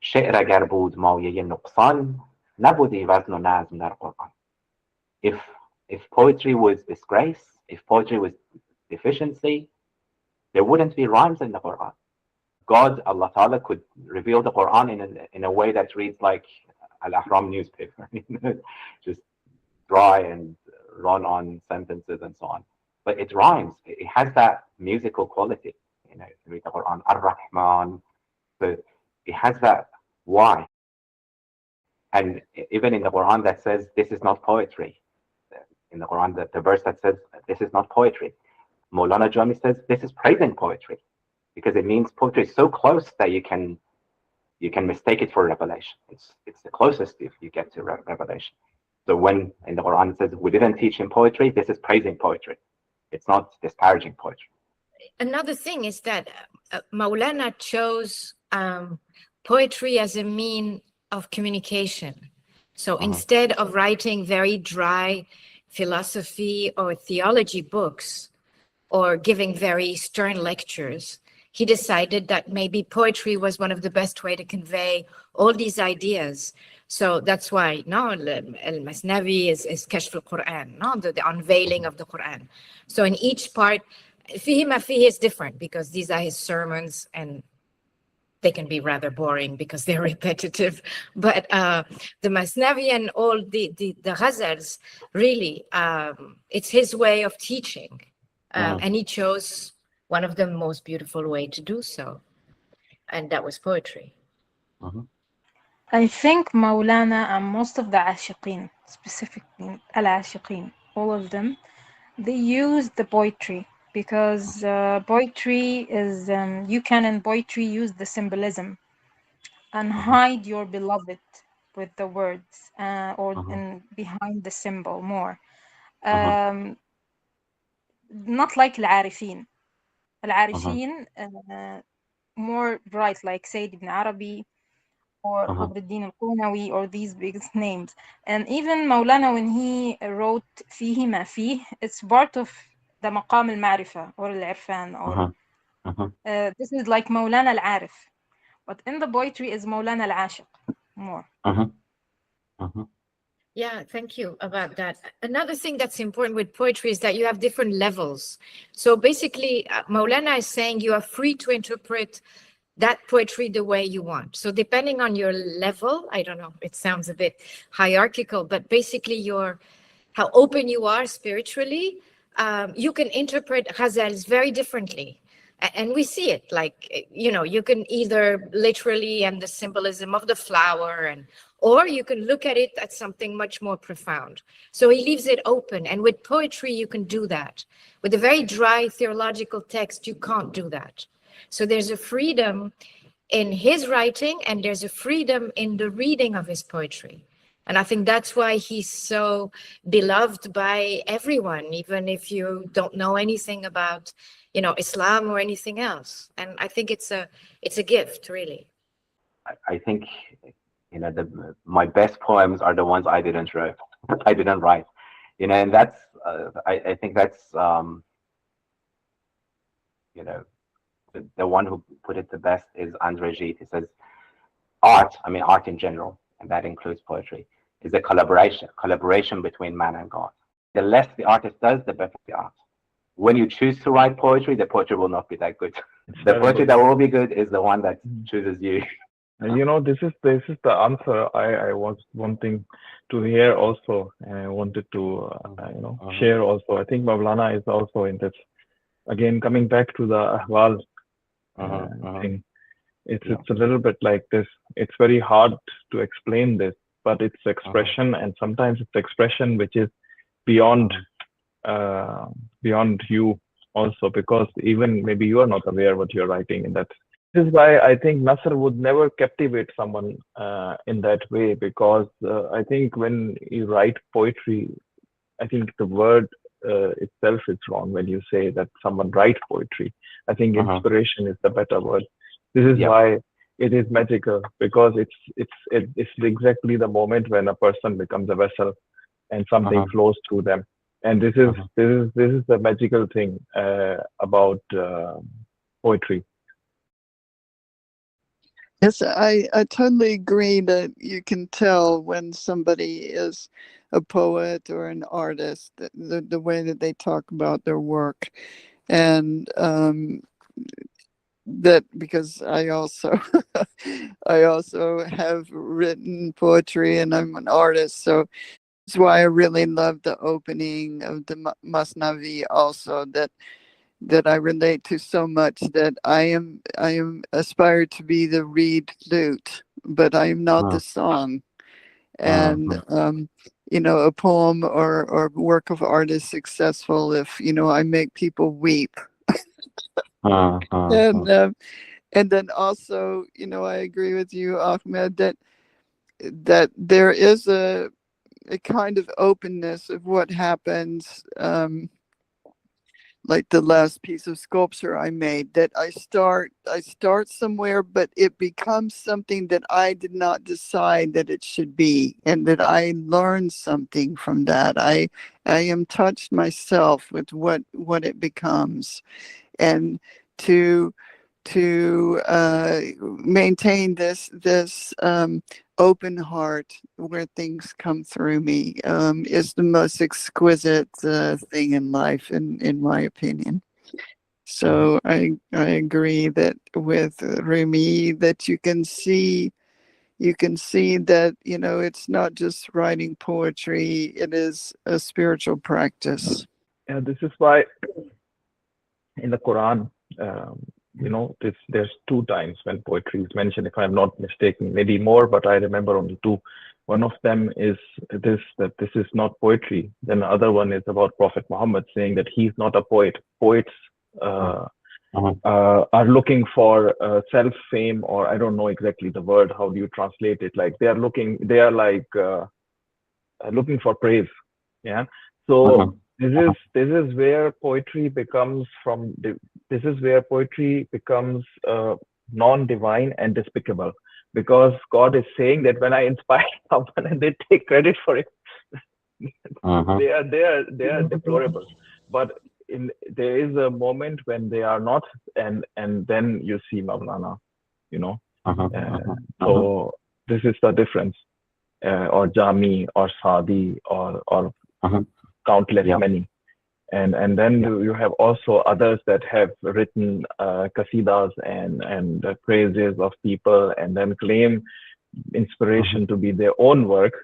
Speaker 1: شعر اگر بود مایه نقصان نبودی وزن و نظم در قرآن. If poetry was disgrace, if poetry was deficiency, there wouldn't be rhymes in the Quran. God, Allah Ta'ala, could reveal the Quran in a way that reads like Al-Ahram newspaper, just dry and run on sentences and so on. But it rhymes. It has that musical quality. You know, you read the Quran, Ar-Rahman, but it has that. Why? And even in the Quran that says this is not poetry, in the Quran, the verse that says this is not poetry, Maulana Jami says this is praising poetry, because it means poetry is so close that you can mistake it for revelation. It's the closest if you get to revelation. So when in the Quran it says we didn't teach him poetry, this is praising poetry. It's not disparaging poetry.
Speaker 5: Another thing is that Maulana chose poetry as a mean of communication. So instead of writing very dry philosophy or theology books or giving very stern lectures, he decided that maybe poetry was one of the best way to convey all these ideas. So that's why now Al-Masnavi is Kashf al-Quran, no? The unveiling of the Quran. So in each part, Fihi Ma Fihi is different because these are his sermons and they can be rather boring because they're repetitive. But the Masnavi and all the ghazals, really, it's his way of teaching. And he chose one of the most beautiful way to do so. And that was poetry.
Speaker 2: I think Maulana and most of the Ashiqeen, specifically Al-Ashiqeen, all of them, they use the poetry because poetry is, you can in poetry use the symbolism and hide your beloved with the words or in behind the symbol more. Not like Al-Arifin. العارفين more bright, like Sayyid ibn Arabi or Badruddin al-Qunawi, or these big names. And even Mawlana, when he wrote فيه ما فيه, it's part of the مقام المعرفة or العرفان, or this is like Mawlana al-Arif, but in the poetry is Mawlana al-Ashiq more.
Speaker 5: Yeah, thank you about that. Another thing that's important with poetry is that you have different levels. So basically, Mawlana is saying you are free to interpret that poetry the way you want. So depending on your level, I don't know, it sounds a bit hierarchical, but basically how open you are spiritually, you can interpret ghazals very differently. And we see it, like, you can either literally and the symbolism of the flower, or you can look at it as something much more profound. So he leaves it open. And with poetry, you can do that. With a very dry theological text, you can't do that. So there's a freedom in his writing, and there's a freedom in the reading of his poetry. And I think that's why he's so beloved by everyone, even if you don't know anything about, Islam or anything else. And I think it's a gift, really.
Speaker 1: I think, my best poems are the ones I didn't write. I didn't write, and that's, I think that's, the one who put it the best is Andre Gide. He says, art in general, and that includes poetry, is a collaboration between man and God. The less the artist does, the better the art. When you choose to write poetry, the poetry will not be that good. The poetry that will be good is the one that chooses you.
Speaker 6: This is the answer I was wanting to hear also, and I wanted to share also. I think Mawlana is also in this. Again, coming back to the ahwal thing, it's a little bit like this. It's very hard to explain this, but it's expression, and sometimes it's expression which is beyond you also, because even maybe you are not aware what you're writing in that. This is why I think Nasr would never captivate someone in that way, because I think when you write poetry, I think the word itself is wrong when you say that someone writes poetry. I think inspiration is the better word. This is why it is magical, because it's exactly the moment when a person becomes a vessel and something flows through them. And this is the magical thing about poetry.
Speaker 7: Yes, I totally agree that you can tell when somebody is a poet or an artist, the way that they talk about their work. And that, because I also have written poetry and I'm an artist, so that's why I really love the opening of the Masnavi also, that I relate to so much, that I am aspired to be the reed lute, but I am not the song. And a poem or work of art is successful if I make people weep. And then also, I agree with you, Ahmed, that there is a kind of openness of what happens. Like the last piece of sculpture I made, that I start somewhere, but it becomes something that I did not decide that it should be, and that I learn something from that. I am touched myself with what it becomes, and to maintain this open heart where things come through me is the most exquisite thing in life, in my opinion. So I agree that with Rumi, that you can see that it's not just writing poetry, it is a spiritual practice.
Speaker 6: Yeah, this is why in the Quran, there's 2 times when poetry is mentioned, if I'm not mistaken, maybe more, but I remember only 2. One of them is that this is not poetry. Then the other one is about Prophet Muhammad saying that he's not a poet. Poets are looking for self-fame, or I don't know exactly the word. How do you translate it? Like they are looking for praise. Yeah. So this is where poetry becomes from this is where poetry becomes non-divine and despicable, because God is saying that when I inspire someone and they take credit for it, they are deplorable. But there is a moment when they are not, and then you see Mawlana, you know. So this is the difference, or Jami or Sadi or countless many. And then you have also others that have written qasidas and praises of people, and then claim inspiration to be their own work,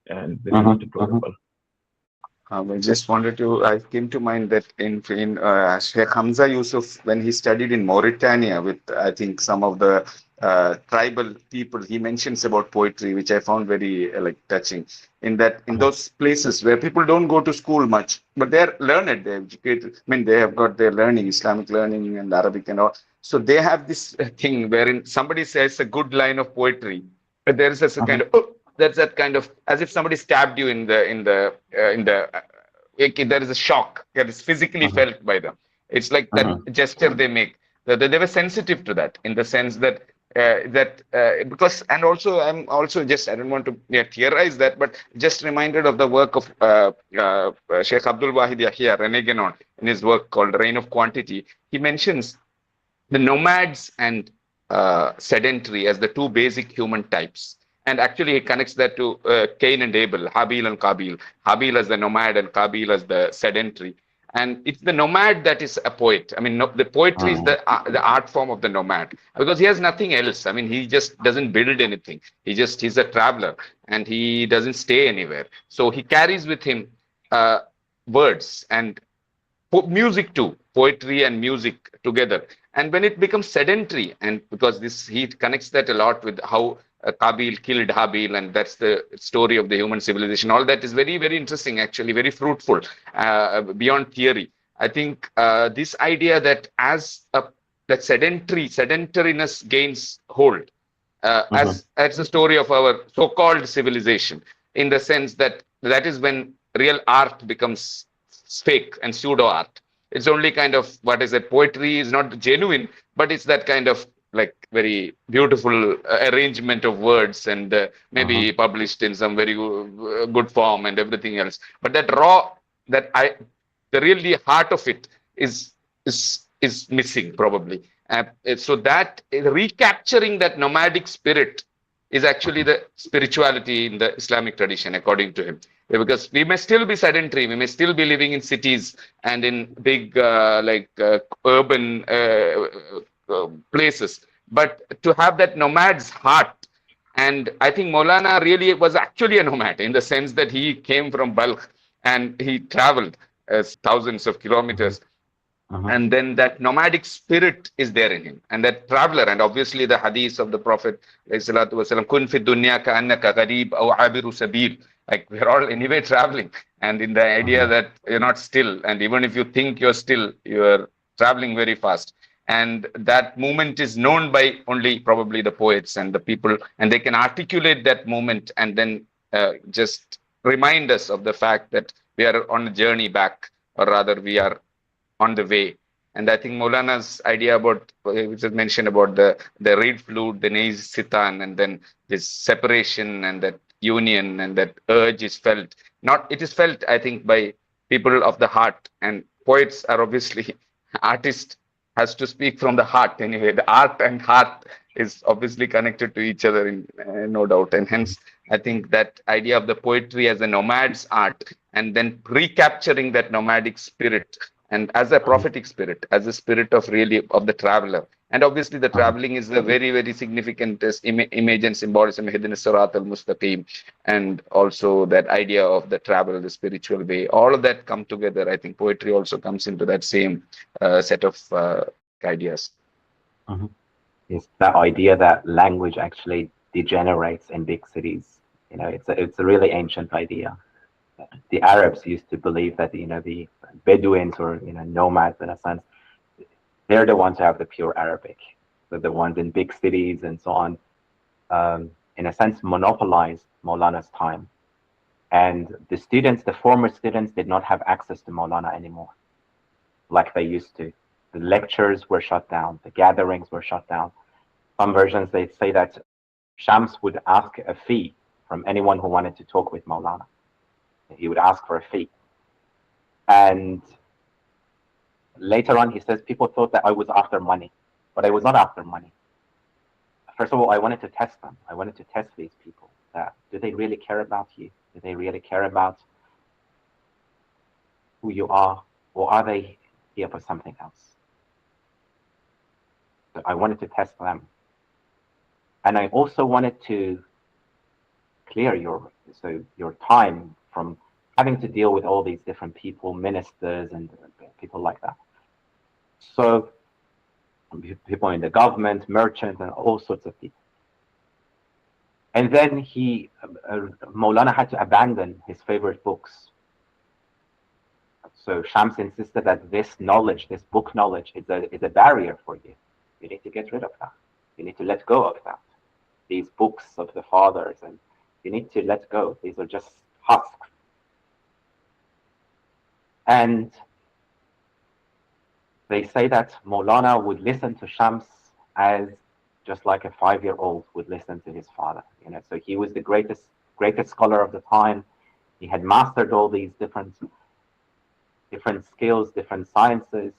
Speaker 6: and this is deplorable.
Speaker 3: I just wanted to, I came to mind that in Sheikh Hamza Yusuf, when he studied in Mauritania with, I think, some of the tribal people, he mentions about poetry, which I found very touching. In those places where people don't go to school much, but they're learned, they're educated. I mean, they have got their learning, Islamic learning and Arabic and all. So they have this thing wherein somebody says a good line of poetry, but there is a kind of, oh, that's that kind of, as if somebody stabbed you there is a shock that is physically felt by them. It's like that gesture they make. They were sensitive to that, in the sense that because, and also I'm also just, I don't want to theorize that, but just reminded of the work of Sheikh Abdul Wahid Yahya Reneganon in his work called Reign of Quantity. He mentions the nomads and sedentary as the two basic human types. And actually, he connects that to Cain and Abel, Habil and Qabil. Habil as the nomad and Qabil as the sedentary. And it's the nomad that is a poet. I mean, the poetry is the art form of the nomad, because he has nothing else. I mean, he just doesn't build anything. He's a traveler, and he doesn't stay anywhere. So he carries with him words and music too, poetry and music together. And when it becomes sedentary, and because he connects that a lot with how Qabil killed Habil, and that's the story of the human civilization. All that is very, very interesting, actually, very fruitful, beyond theory. I think this idea that as that sedentariness gains hold, as the story of our so-called civilization, in the sense that is when real art becomes fake and pseudo art. It's only kind of, poetry is not genuine, but it's that kind of like very beautiful arrangement of words, and maybe published in some very good form and everything else. But that the really heart of it is missing probably. So that recapturing that nomadic spirit is actually the spirituality in the Islamic tradition, according to him. Because we may still be sedentary, we may still be living in cities and in big urban places, but to have that nomad's heart. And I think Mawlana really was actually a nomad, in the sense that he came from Balkh and he traveled thousands of kilometers. And then that nomadic spirit is there in him, and that traveler. And obviously the hadith of the Prophet, kun fi dunya ka annaka gharib aw abiru sabil. Like, we're all anyway traveling, and in the idea that you're not still, and even if you think you're still, you're traveling very fast. And that movement is known by only probably the poets and the people, and they can articulate that movement and then just remind us of the fact that we are on a journey back, or rather we are on the way. And I think Mawlana's idea about, which is mentioned about the reed flute, the naiz sitan, and then this separation and that union and that urge is felt. It is felt, I think, by people of the heart, and poets are obviously artists has to speak from the heart anyway. The art and heart is obviously connected to each other, no doubt. And hence, I think that idea of the poetry as a nomad's art, and then recapturing that nomadic spirit, and as a prophetic spirit, as a spirit of the traveler. And obviously the traveling is a very, very significant image and symbolism, Hidden Surat al-Mustaqim, and also that idea of the travel, the spiritual way. All of that come together. I think poetry also comes into that same set of ideas.
Speaker 1: It's that idea that language actually degenerates in big cities. It's a really ancient idea. The Arabs used to believe that the Bedouins, or nomads in a sense, they're the ones who have the pure Arabic. So the ones in big cities and so on, in a sense, monopolized Mawlana's time. And the former students did not have access to Mawlana anymore, like they used to. The lectures were shut down. The gatherings were shut down. Some versions, they say that Shams would ask a fee from anyone who wanted to talk with Mawlana. He would ask for a fee. And later on, he says, people thought that I was after money, but I was not after money. First of all, I wanted to test them. I wanted to test these people. Do they really care about you? Do they really care about who you are? Or are they here for something else? So I wanted to test them. And I also wanted to clear your time from having to deal with all these different people, ministers and people like that. So people in the government, merchants, and all sorts of people. And then Mawlana had to abandon his favorite books. So Shams insisted that this knowledge, this book knowledge, is a barrier for you. You need to get rid of that. You need to let go of that. These books of the fathers, and you need to let go. These are just husks. And they say that Mawlana would listen to Shams as just like a 5-year-old would listen to his father. So he was the greatest scholar of the time. He had mastered all these different skills, different sciences,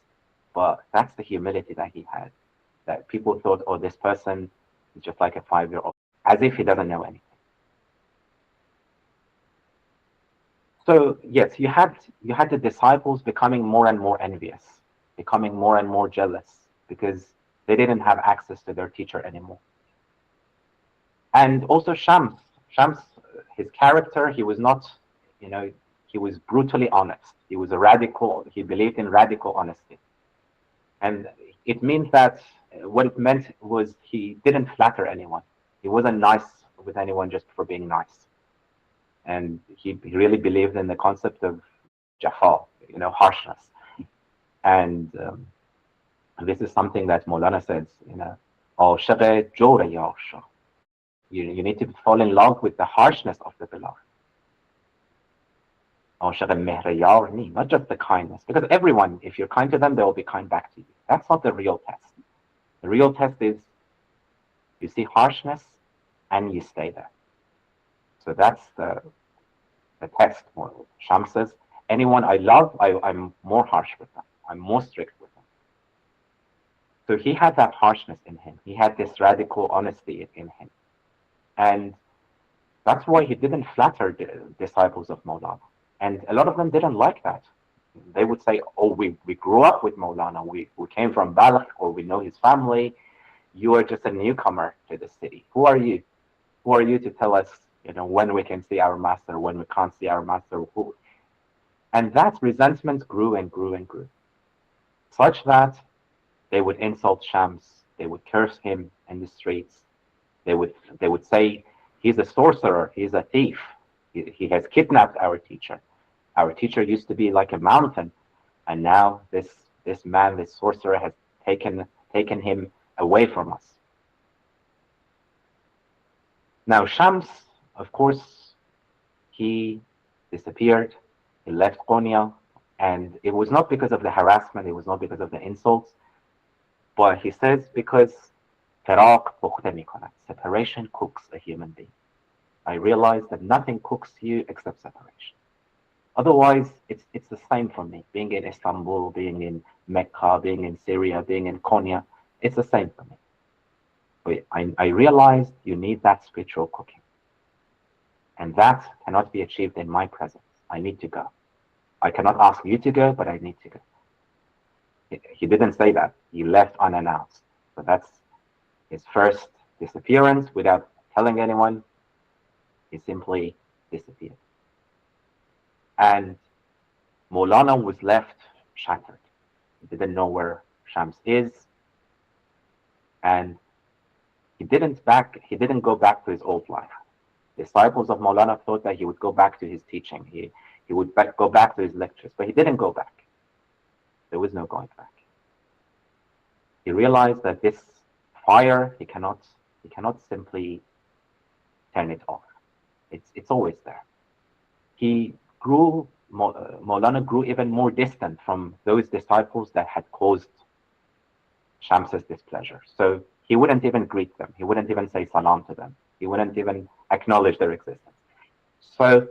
Speaker 1: but that's the humility that he had. That people thought, oh, this person is just like a 5-year-old, as if he doesn't know anything. So yes, you had the disciples becoming more and more envious, becoming more and more jealous, because they didn't have access to their teacher anymore. And also Shams, his character, he was not, he was brutally honest. He was a radical, he believed in radical honesty. And it means that what it meant was he didn't flatter anyone. He wasn't nice with anyone just for being nice. And he really believed in the concept of jafa, harshness. And this is something that Mawlana says, you need to fall in love with the harshness of the beloved. Not just the kindness. Because everyone, if you're kind to them, they will be kind back to you. That's not the real test. The real test is you see harshness and you stay there. So that's the test. Shams says, anyone I love, I'm more harsh with them. I'm more strict with them. So he had that harshness in him. He had this radical honesty in him. And that's why he didn't flatter the disciples of Mawlana. And a lot of them didn't like that. They would say, oh, we grew up with Mawlana. We came from Balkh, or we know his family. You are just a newcomer to the city. Who are you? Who are you to tell us, when we can see our master, when we can't see our master? Who? And that resentment grew and grew and grew, such that they would insult Shams. They would curse him in the streets. They would say, he's a sorcerer. He's a thief. He has kidnapped our teacher. Our teacher used to be like a mountain, and now this man, this sorcerer, has taken him away from us. Now Shams, of course, he disappeared. He left Konya, and it was not because of the harassment. It was not because of the insults, but he says because separation cooks a human being. I realized that nothing cooks you except separation. Otherwise, it's the same for me. Being in Istanbul, being in Mecca, being in Syria, being in Konya, it's the same for me. But I realized you need that spiritual cooking. And that cannot be achieved in my presence. I need to go. I cannot ask you to go, but I need to go. He didn't say that. He left unannounced. So that's his first disappearance without telling anyone. He simply disappeared. And Mawlana was left shattered. He didn't know where Shams is. And he didn't go back to his old life. Disciples of Mawlana thought that he would go back to his teaching. He would go back to his lectures, but he didn't go back. There was no going back. He realized that this fire, he cannot simply turn it off. It's always there. Mawlana grew even more distant from those disciples that had caused Shams's displeasure. So he wouldn't even greet them. He wouldn't even say salam to them. He wouldn't even acknowledge their existence. So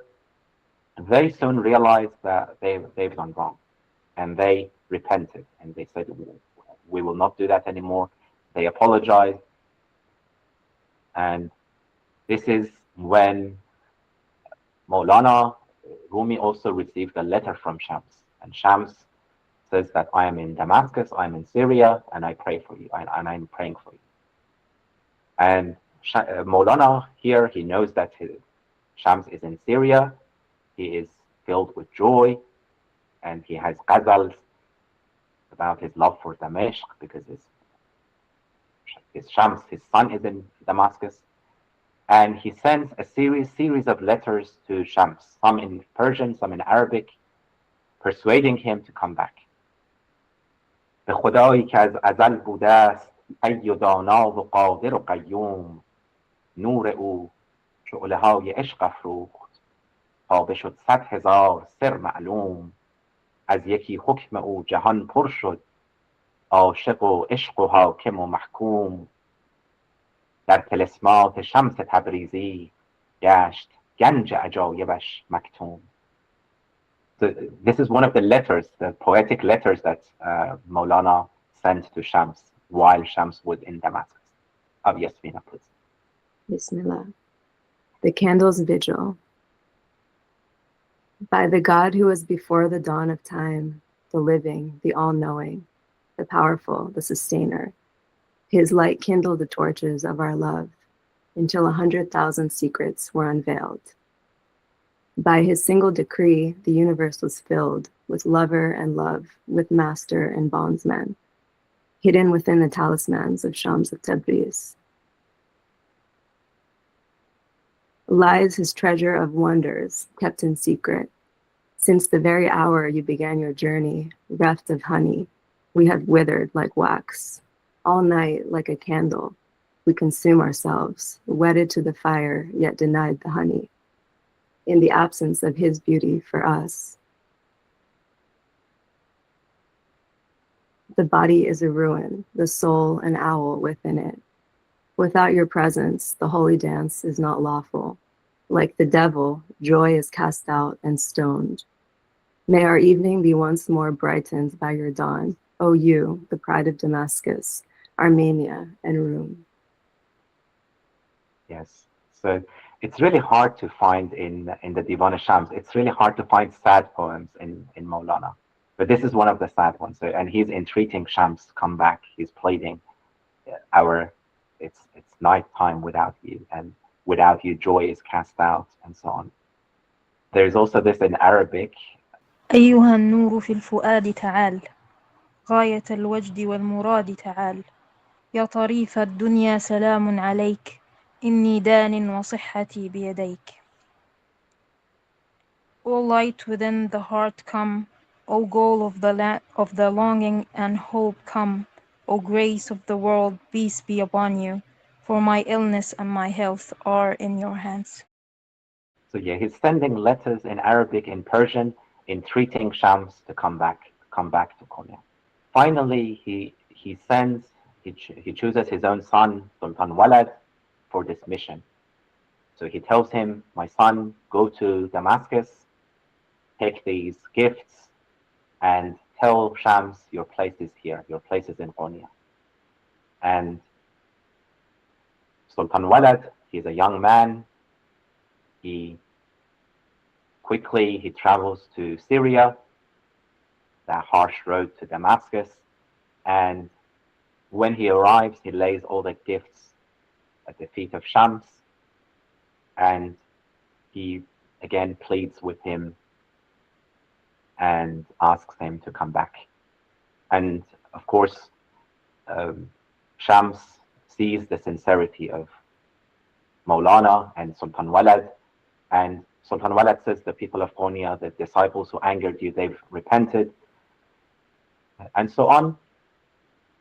Speaker 1: they soon realized that they've done wrong, and they repented, and they said, we will not do that anymore. They apologized, and this is when Mawlana Rumi also received a letter from Shams, and Shams says that I am in Damascus, I'm in Syria, and I pray for you, and I'm praying for you. And Mawlana here, he knows that Shams is in Syria, he is filled with joy, and he has ghazals about his love for Damascus because his Shams, his son, is in Damascus. And he sends a series of letters to Shams, some in Persian, some in Arabic, persuading him to come back. به خدایی که از ازل بوده است حی و دانا و قادر و قیوم نور او شعله های عشق افروخت تا بشد 100,000 سر معلوم از یکی حکم او جهان پر شد عاشق و عشق و حاکم و محکوم در طلسمات شمس تبریزی گشت گنج عجایبش مکتوم. So this is one of the letters, the poetic letters that Mawlana sent to Shams while Shams was in Damascus. Oh, yes, Mina, please.
Speaker 8: Bismillah. The Candle's Vigil. By the God who was before the dawn of time, the living, the all-knowing, the powerful, the sustainer, his light kindled the torches of our love until 100,000 secrets were unveiled. By his single decree, the universe was filled with lover and love, with master and bondsman, hidden within the talismans of Shams of Tabriz. Lies his treasure of wonders kept in secret. Since the very hour you began your journey, reft of honey, we have withered like wax. All night, like a candle, we consume ourselves, wedded to the fire, yet denied the honey. In the absence of his beauty for us. The body is a ruin, the soul an owl within it. Without your presence, the holy dance is not lawful. Like the devil, joy is cast out and stoned. May our evening be once more brightened by your dawn, O you, the pride of Damascus, Armenia, and Rome.
Speaker 1: Yes, so it's really hard to find in the Divan Shams. It's really hard to find sad poems in Mawlana, but this is one of the sad ones. So, and he's entreating Shams, come back. He's pleading, it's night time without you, and without you, joy is cast out, and so on. There's also this in Arabic.
Speaker 2: أيها النور في الفؤاد تعال غاية الوجد والمراد تعال يا طريف الدنيا سلام عليك إني دان وصحتي بيديك. O light within the heart come, O goal of the longing and hope come, O grace of the world, peace be upon you, for my illness and my health are in your hands.
Speaker 1: So yeah, he's sending letters in Arabic, in Persian, entreating Shams to come back to Konya. Finally, he chooses his own son, Sultan Walad, for this mission. So he tells him, my son, go to Damascus, take these gifts, and tell Shams your place is here, your place is in Konya. And Sultan Walad, he's a young man. He travels to Syria, that harsh road to Damascus, and when he arrives, he lays all the gifts at the feet of Shams, and he again pleads with him and asks him to come back. And of course, Shams sees the sincerity of Mawlana and Sultan Walad, and Sultan Walad says, the people of Konya, the disciples who angered you, they've repented, and so on.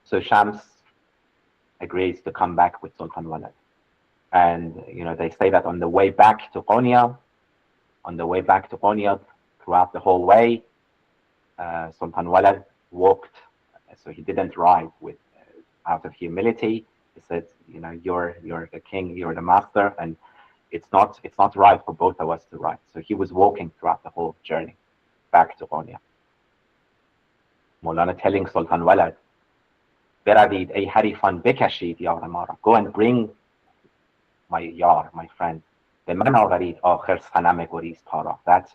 Speaker 1: So Shams agrees to come back with Sultan Walad. And they say that on the way back to Konya, throughout the whole way, Sultan Walad walked, so he didn't ride with out of humility. He said, you know, you're the king, you're the master, and it's not right for both of us to write. So he was walking throughout the whole journey back to Konya. Mawlana telling Sultan Walad, بروید ای حریفان بکشید یار ما را. Go and bring my yar, my friend. به من آورید آخر صنم گریز پارا. That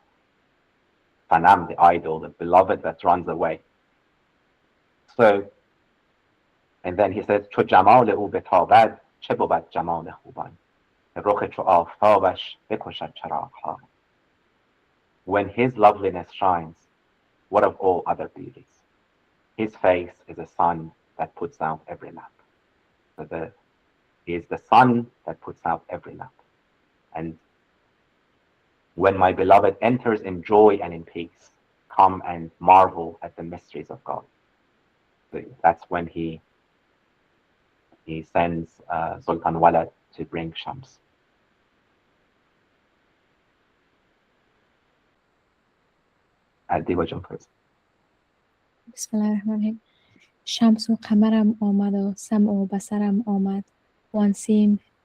Speaker 1: Sanam, the idol, the beloved that runs away. So, and then he says, چو جمال او بتابد چه بود جمال خوبان. رخ چو آفتابش بکشد چراغها. When his loveliness shines, what of all other beauties? His face is a sun that puts out every lamp. So he is the sun that puts out every lamp. And when my beloved enters in joy and in peace, come and marvel at the mysteries of God. So that's when he sends Sultan Walad to bring Shams. Adiwa Jumpers.
Speaker 9: بسم الله الرحمن الرحیم. شمس و قمرم آمد و سمع و بصرم آمد، وان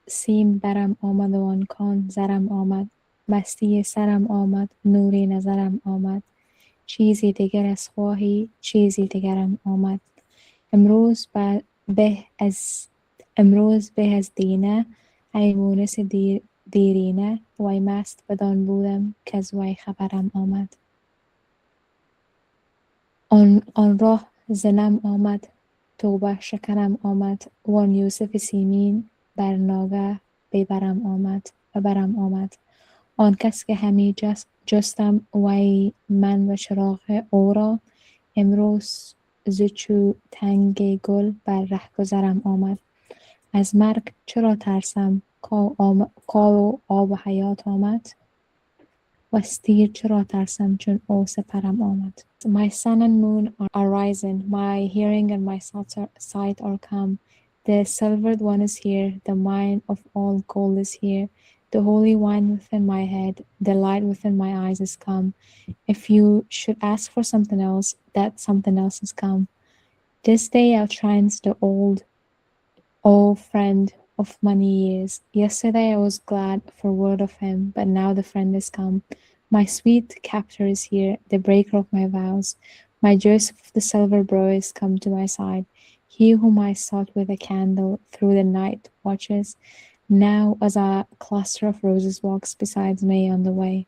Speaker 9: سیم برم آمد و آن کان زرم آمد، مستی سرم آمد، نور نظرم آمد، چیزی دیگر از خواهی چیزی دیگرم آمد. امروز به از دینه ای مونس دیرینه، وای مست بدان بودم که از وی خبرم آمد. آن راه زنم آمد، توبه شکنم آمد، وان یوسف سیمین بر ناگه ببرم آمد. آن کس که همی جستم وی من و چراغ او را، امروز ز چو تنگ گل بر ره گذرم آمد. از مرگ چرا ترسم کاو آب حیات آمد، و از تیر چرا ترسم چون او سپرم آمد. My sun and moon are rising, my hearing and my sight are come. The silvered one is here, the mine of all gold is here. The holy wine within my head, the light within my eyes is come. If you should ask for something else, that something else has come. This day outshrines the old friend of many years. Yesterday I was glad for word of him, but now the friend is come. My sweet captor is here, the breaker of my vows. My Joseph the silver bro is come to my side. He whom I sought with a candle through the night watches, now as a cluster of roses walks beside me on the way.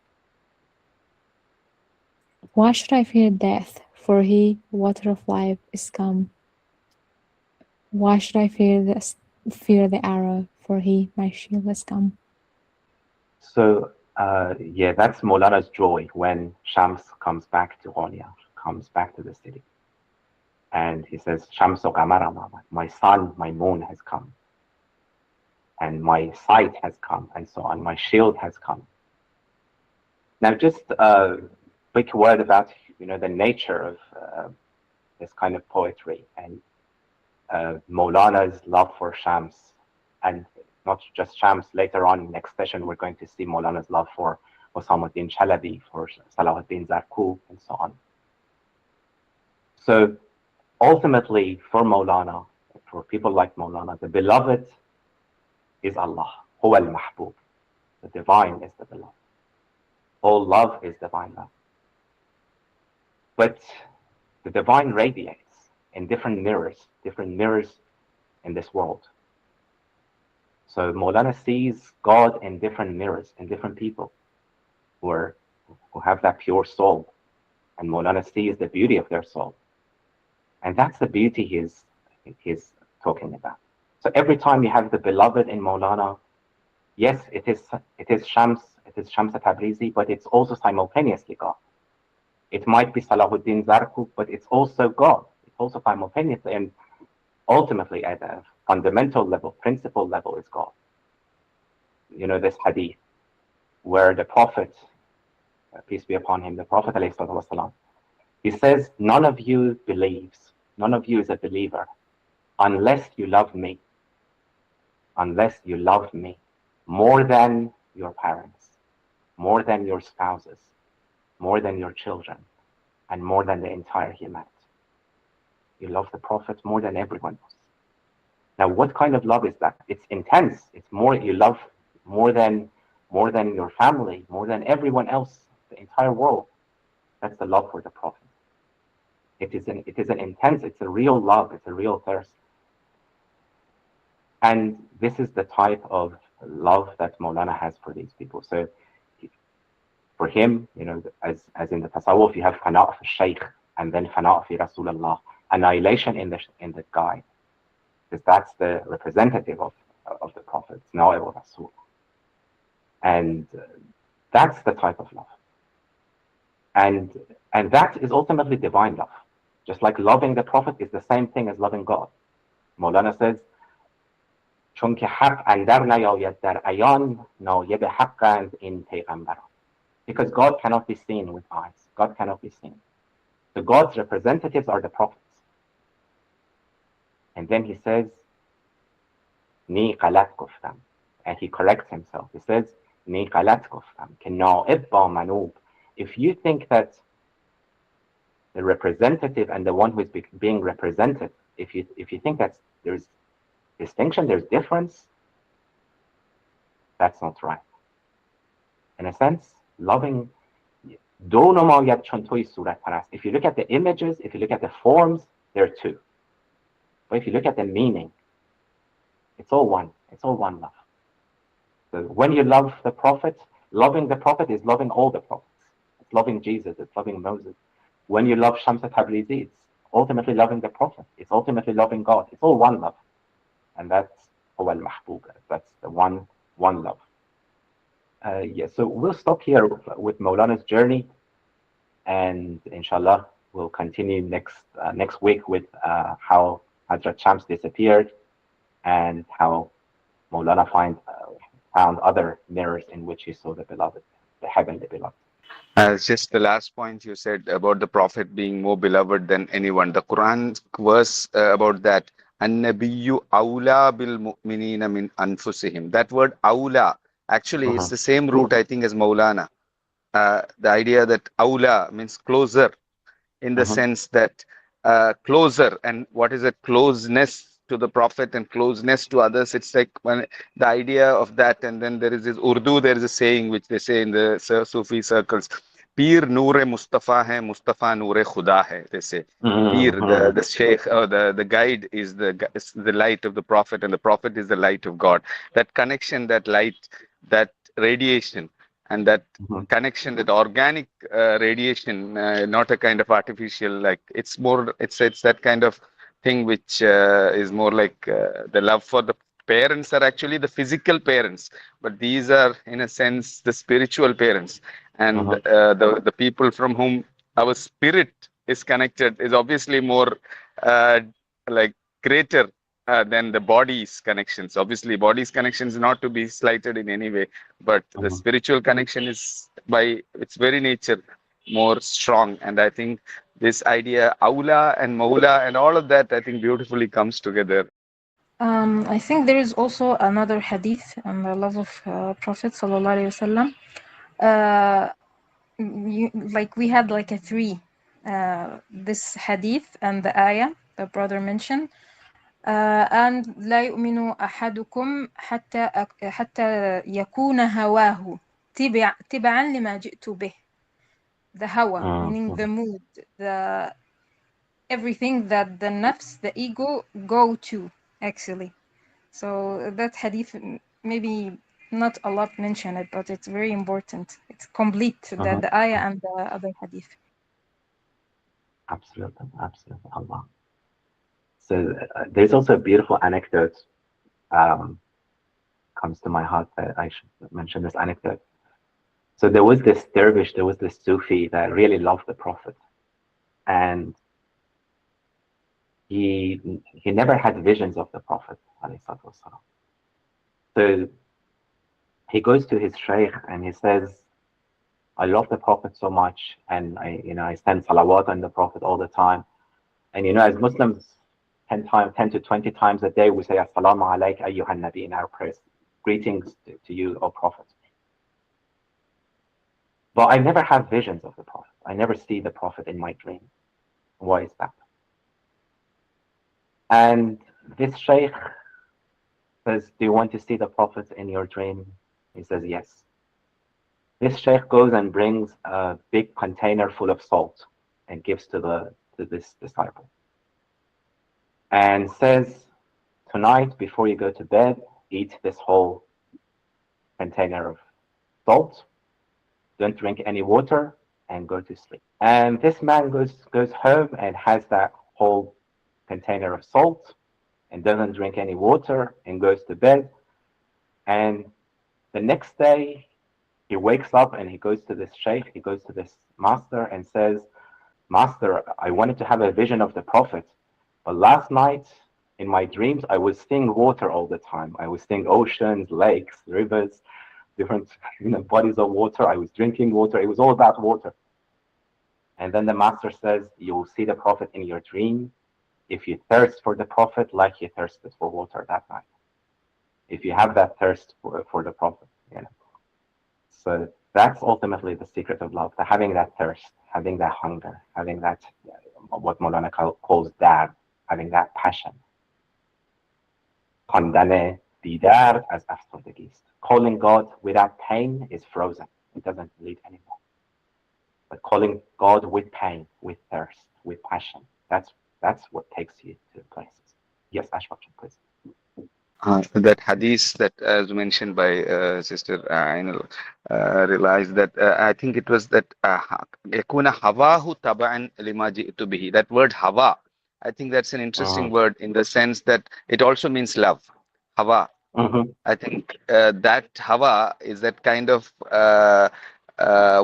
Speaker 9: Why should I fear death? For he, water of life, is come. Why should I fear the arrow? For he, my shield, has come.
Speaker 1: So, that's Mawlana's joy when Shams comes back to Konya, comes back to the city. And he says, Shams o qamaram amad, my sun, my moon has come. And my sight has come, and so on. My shield has come. Now, just a quick word about the nature of this kind of poetry and Mawlana's love for Shams, and not just Shams. Later on, next session, we're going to see Mawlana's love for Osamuddin Chalabi, for Salahuddin Zarqub, and so on. So, ultimately, for Mawlana, for people like Mawlana, the beloved is Allah. Huwa al-Mahbub. The divine is the beloved. All love is divine love. But the divine radiates in different mirrors in this world. So Mawlana sees God in different mirrors, in different people who have that pure soul. And Mawlana sees the beauty of their soul. And that's the beauty he's talking about. So every time you have the beloved in Mawlana, yes, it is Shams of Tabrizi, but it's also simultaneously God. It might be Salahuddin Zarqub, but it's also God. It's also simultaneously, and ultimately at a fundamental level, principle level, is God. This hadith where the Prophet, peace be upon him, the Prophet ﷺ, he says, none of you believes, none of you is a believer unless you love me more than your parents, more than your spouses, more than your children, and more than the entire humanity. You love the Prophet more than everyone else. Now, what kind of love is that? It's intense. It's more, you love more than your family, more than everyone else, the entire world. That's the love for the Prophet. It is an intense, it's a real love, it's a real thirst. And this is the type of love that Mawlana has for these people. So for him, you know, as in the Tasawwuf, you have fana' fi shaykh and then fana' fi Rasulullah, annihilation in the guy, because that's the representative of the Prophet, Na'ib Rasul. And that's the type of love. And that is ultimately divine love. Just like loving the Prophet is the same thing as loving God. Mawlana says, چون که حق اندر نیاید در عیان نایب حقند این پیغمبران. Because God cannot be seen with eyes. God cannot be seen. So God's representatives are the prophets. And then he says, نی غلط گفتم. And he corrects himself. He says, نی غلط گفتم که نائب با منوب. If you think that the representative and the one who is being represented, if you think that there's distinction, there's difference, that's not right. In a sense, loving, دو نماید چون توی صورت پرست. If you look at the images, if you look at the forms, there are two. But if you look at the meaning, it's all one. It's all one love. So when you love the Prophet, loving the Prophet is loving all the prophets. It's loving Jesus, it's loving Moses. When you love Shams of Tabriz, it's ultimately loving the Prophet. It's ultimately loving God. It's all one love. And that's هو المحبوب. That's the one love. So we'll stop here with Mawlana's journey, and inshallah we'll continue next week with how Hazrat Shams disappeared and how Mawlana found other mirrors in which he saw the beloved, the heavenly beloved.
Speaker 3: Just the last point you said about the Prophet being more beloved than anyone. The Quran verse about that, An-Nabiyyu awla bil mu'minina min anfusihim. That word awla actually is the same root, I think, as Mawlana. The idea that awla means closer, in the sense that closer, and what is a closeness to the Prophet and closeness to others? It's like when the idea of that. And then there is this Urdu, there is a saying which they say in the Sufi circles, Peer Noor Mustafa hai, Mustafa Noor Khuda hai, they say. Peer, the Sheikh, or the guide is the light of the Prophet, and the Prophet is the light of God. That connection, that light, that radiation, and that connection, that organic radiation, not a kind of artificial, like it's that kind of thing which is more like the love for the parents are actually the physical parents, but these are in a sense the spiritual parents, and the people from whom our spirit is connected is obviously more like greater than the body's connections. Obviously body's connection is not to be slighted in any way, but the spiritual connection is by its very nature more strong. And I think this idea Aula and Maula and all of that, I think beautifully comes together.
Speaker 2: I think there is also another hadith on the love of Prophet sallallahu alaihi wasallam. Like we had like a three, this hadith and the ayah the brother mentioned, and لا يؤمن أحدكم حتى يكون هواه تبعا لما جئت به. The hawa, meaning the mood, the everything that the nafs, the ego, go to, actually. So that hadith, maybe not a lot mention it, but it's very important. It's complete, the ayah and the other hadith.
Speaker 1: Absolutely, Allah. So there's also a beautiful anecdote comes to my heart that I should mention this anecdote. So there was this dervish, there was this Sufi that really loved the Prophet, and he never had visions of the Prophet. So he goes to his sheikh and he says, I love the Prophet so much, and I send salawat on the Prophet all the time. And as Muslims, 10 to 20 times a day, we say Assalamu alayka ayyuhan nabi in our prayers. Greetings to you, O Prophet. But I never have visions of the Prophet. I never see the Prophet in my dreams. Why is that? And this sheikh says, do you want to see the Prophet in your dream? He says, yes. This sheikh goes and brings a big container full of salt and gives to this disciple. And says, tonight, before you go to bed, eat this whole container of salt. Don't drink any water and go to sleep. And this man goes home and has that whole container of salt and doesn't drink any water and goes to bed. And the next day, he wakes up and he goes to this sheikh, he goes to this master and says, Master, I wanted to have a vision of the Prophet, but last night in my dreams, I was seeing water all the time. I was seeing oceans, lakes, rivers, different bodies of water. I was drinking water. It was all about water. And then the master says, you will see the Prophet in your dream if you thirst for the Prophet like you thirsted for water that night. If you have that thirst for the Prophet, So that's ultimately the secret of love, having that thirst, having that hunger, having that, what Mawlana calls dard, having that passion. خواندن بی‌درد از افسردگی است. Calling God without pain is frozen. It doesn't bleed anymore. But calling God with pain, with thirst, with passion, that's what takes you to places. Yes, Ashfaq, please.
Speaker 3: That hadith that, as mentioned by Sister Ainul, realized that I think it was that yakuna hawahu taba'an lima ji'tu bihi. That word hawa, I think that's an interesting word in the sense that it also means love. Hawa. I think that hawa is that kind of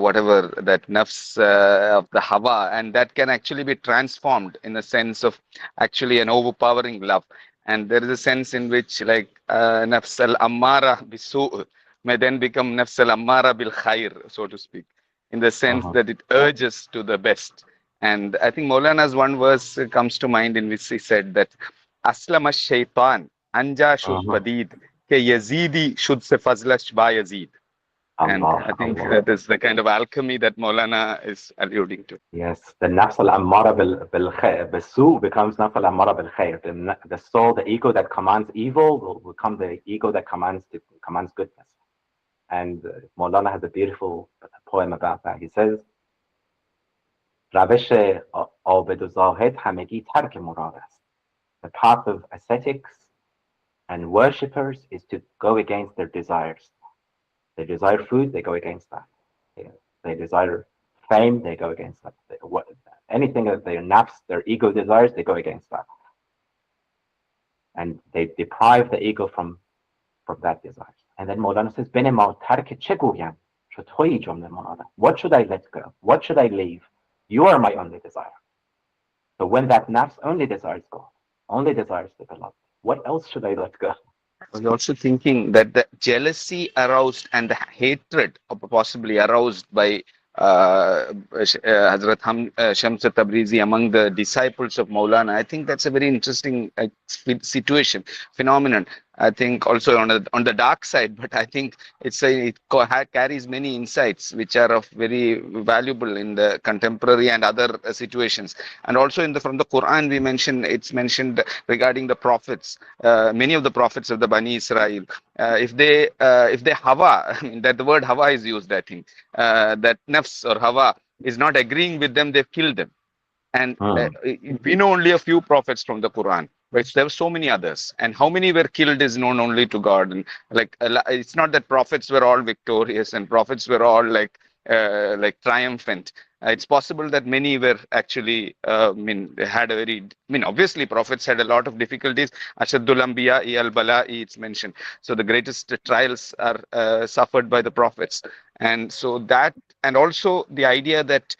Speaker 3: whatever that nafs of the hawa, and that can actually be transformed in a sense of actually an overpowering love. And there is a sense in which, like, nafs al-ammara bisu' may then become nafs al-ammara bil khair, so to speak, in the sense that it urges to the best. And I think Mawlana's one verse comes to mind in which he said that Aslam ash-shaytan anja shud badid ke yazidi shud se fazlash ba yazid. And I think that is the kind of alchemy that Mawlana is alluding to.
Speaker 1: Yes, the nafs al-ammara bil-su' becomes nafs al-ammara bil-khair. The soul, the ego that commands evil will become the ego that commands goodness. And Mawlana has a beautiful poem about that. He says, روش عابد و زاهد همگی ترک مراد است. The path of ascetics and worshippers is to go against their desires. They desire food, they go against that. They desire fame, they go against that. Anything that their nafs, their ego desires, they go against that. And they deprive the ego from that desire. And then Mawlana says, what should I let go? What should I leave? You are my only desire. So when that nafs only desires God, only desires the beloved, what else should I let go?
Speaker 3: I was also thinking that the jealousy aroused and the hatred possibly aroused by Hazrat Shams of Tabrizi among the disciples of Mawlana, I think that's a very interesting situation, phenomenon. I think also on the dark side, but I think it carries many insights which are of very valuable in the contemporary and other situations. And also from the Quran, it's mentioned regarding the prophets, many of the prophets of the Bani Israel. If they hawa, I mean, that the word hawa is used, I think, that nafs or hawa is not agreeing with them, they've killed them. And we know only a few prophets from the Quran, but there were so many others. And how many were killed is known only to God. And it's not that prophets were all victorious and prophets were all like triumphant. It's possible that many were actually, obviously prophets had a lot of difficulties. Ashaddul Anbiya al Bala'i, it's mentioned. So the greatest trials are suffered by the prophets. And so that, and also the idea that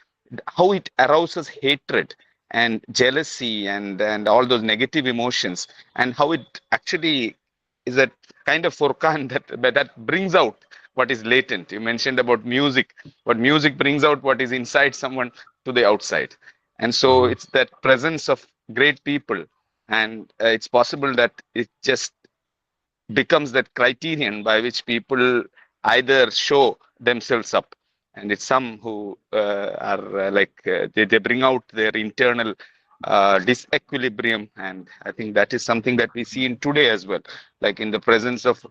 Speaker 3: how it arouses hatred and jealousy and all those negative emotions, and how it actually is a kind of furqan that brings out what is latent. You mentioned about music, but music brings out what is inside someone to the outside. And so it's that presence of great people, and it's possible that it just becomes that criterion by which people either show themselves up. And it's some who they bring out their internal disequilibrium, and I think that is something that we see in today as well. Like in the presence of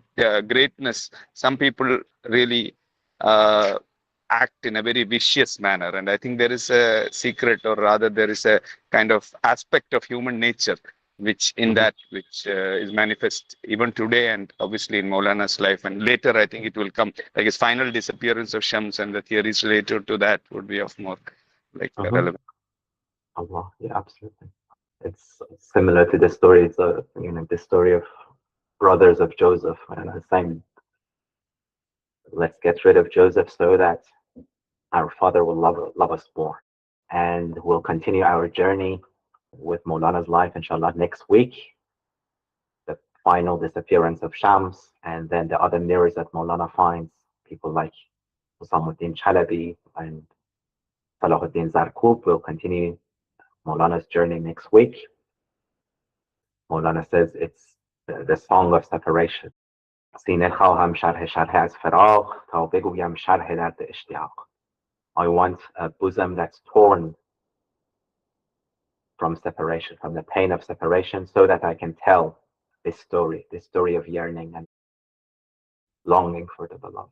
Speaker 3: greatness, some people really act in a very vicious manner, and I think there is a secret, or rather there is a kind of aspect of human nature which is manifest even today, and obviously in Mawlana's life, and later I think it will come, like his final disappearance of Shams and the theories related to that would be of more like relevant.
Speaker 1: Allah, yeah, absolutely. It's similar to the story. It's the story of brothers of Joseph, and I was saying, let's get rid of Joseph so that our father will love us more, and we'll continue our journey with Maulana's life, inshallah, next week. The final disappearance of Shams, and then the other mirrors that Maulana finds, people like Husamuddin Chalabi and Salahuddin Zarqub will continue Maulana's journey next week. Maulana says it's the song of separation. سینه خواهم شرح از فراق تا بگویم شرح درد اشتیاق. I want a bosom that's torn from separation, from the pain of separation, so that I can tell this story of yearning and longing for the beloved.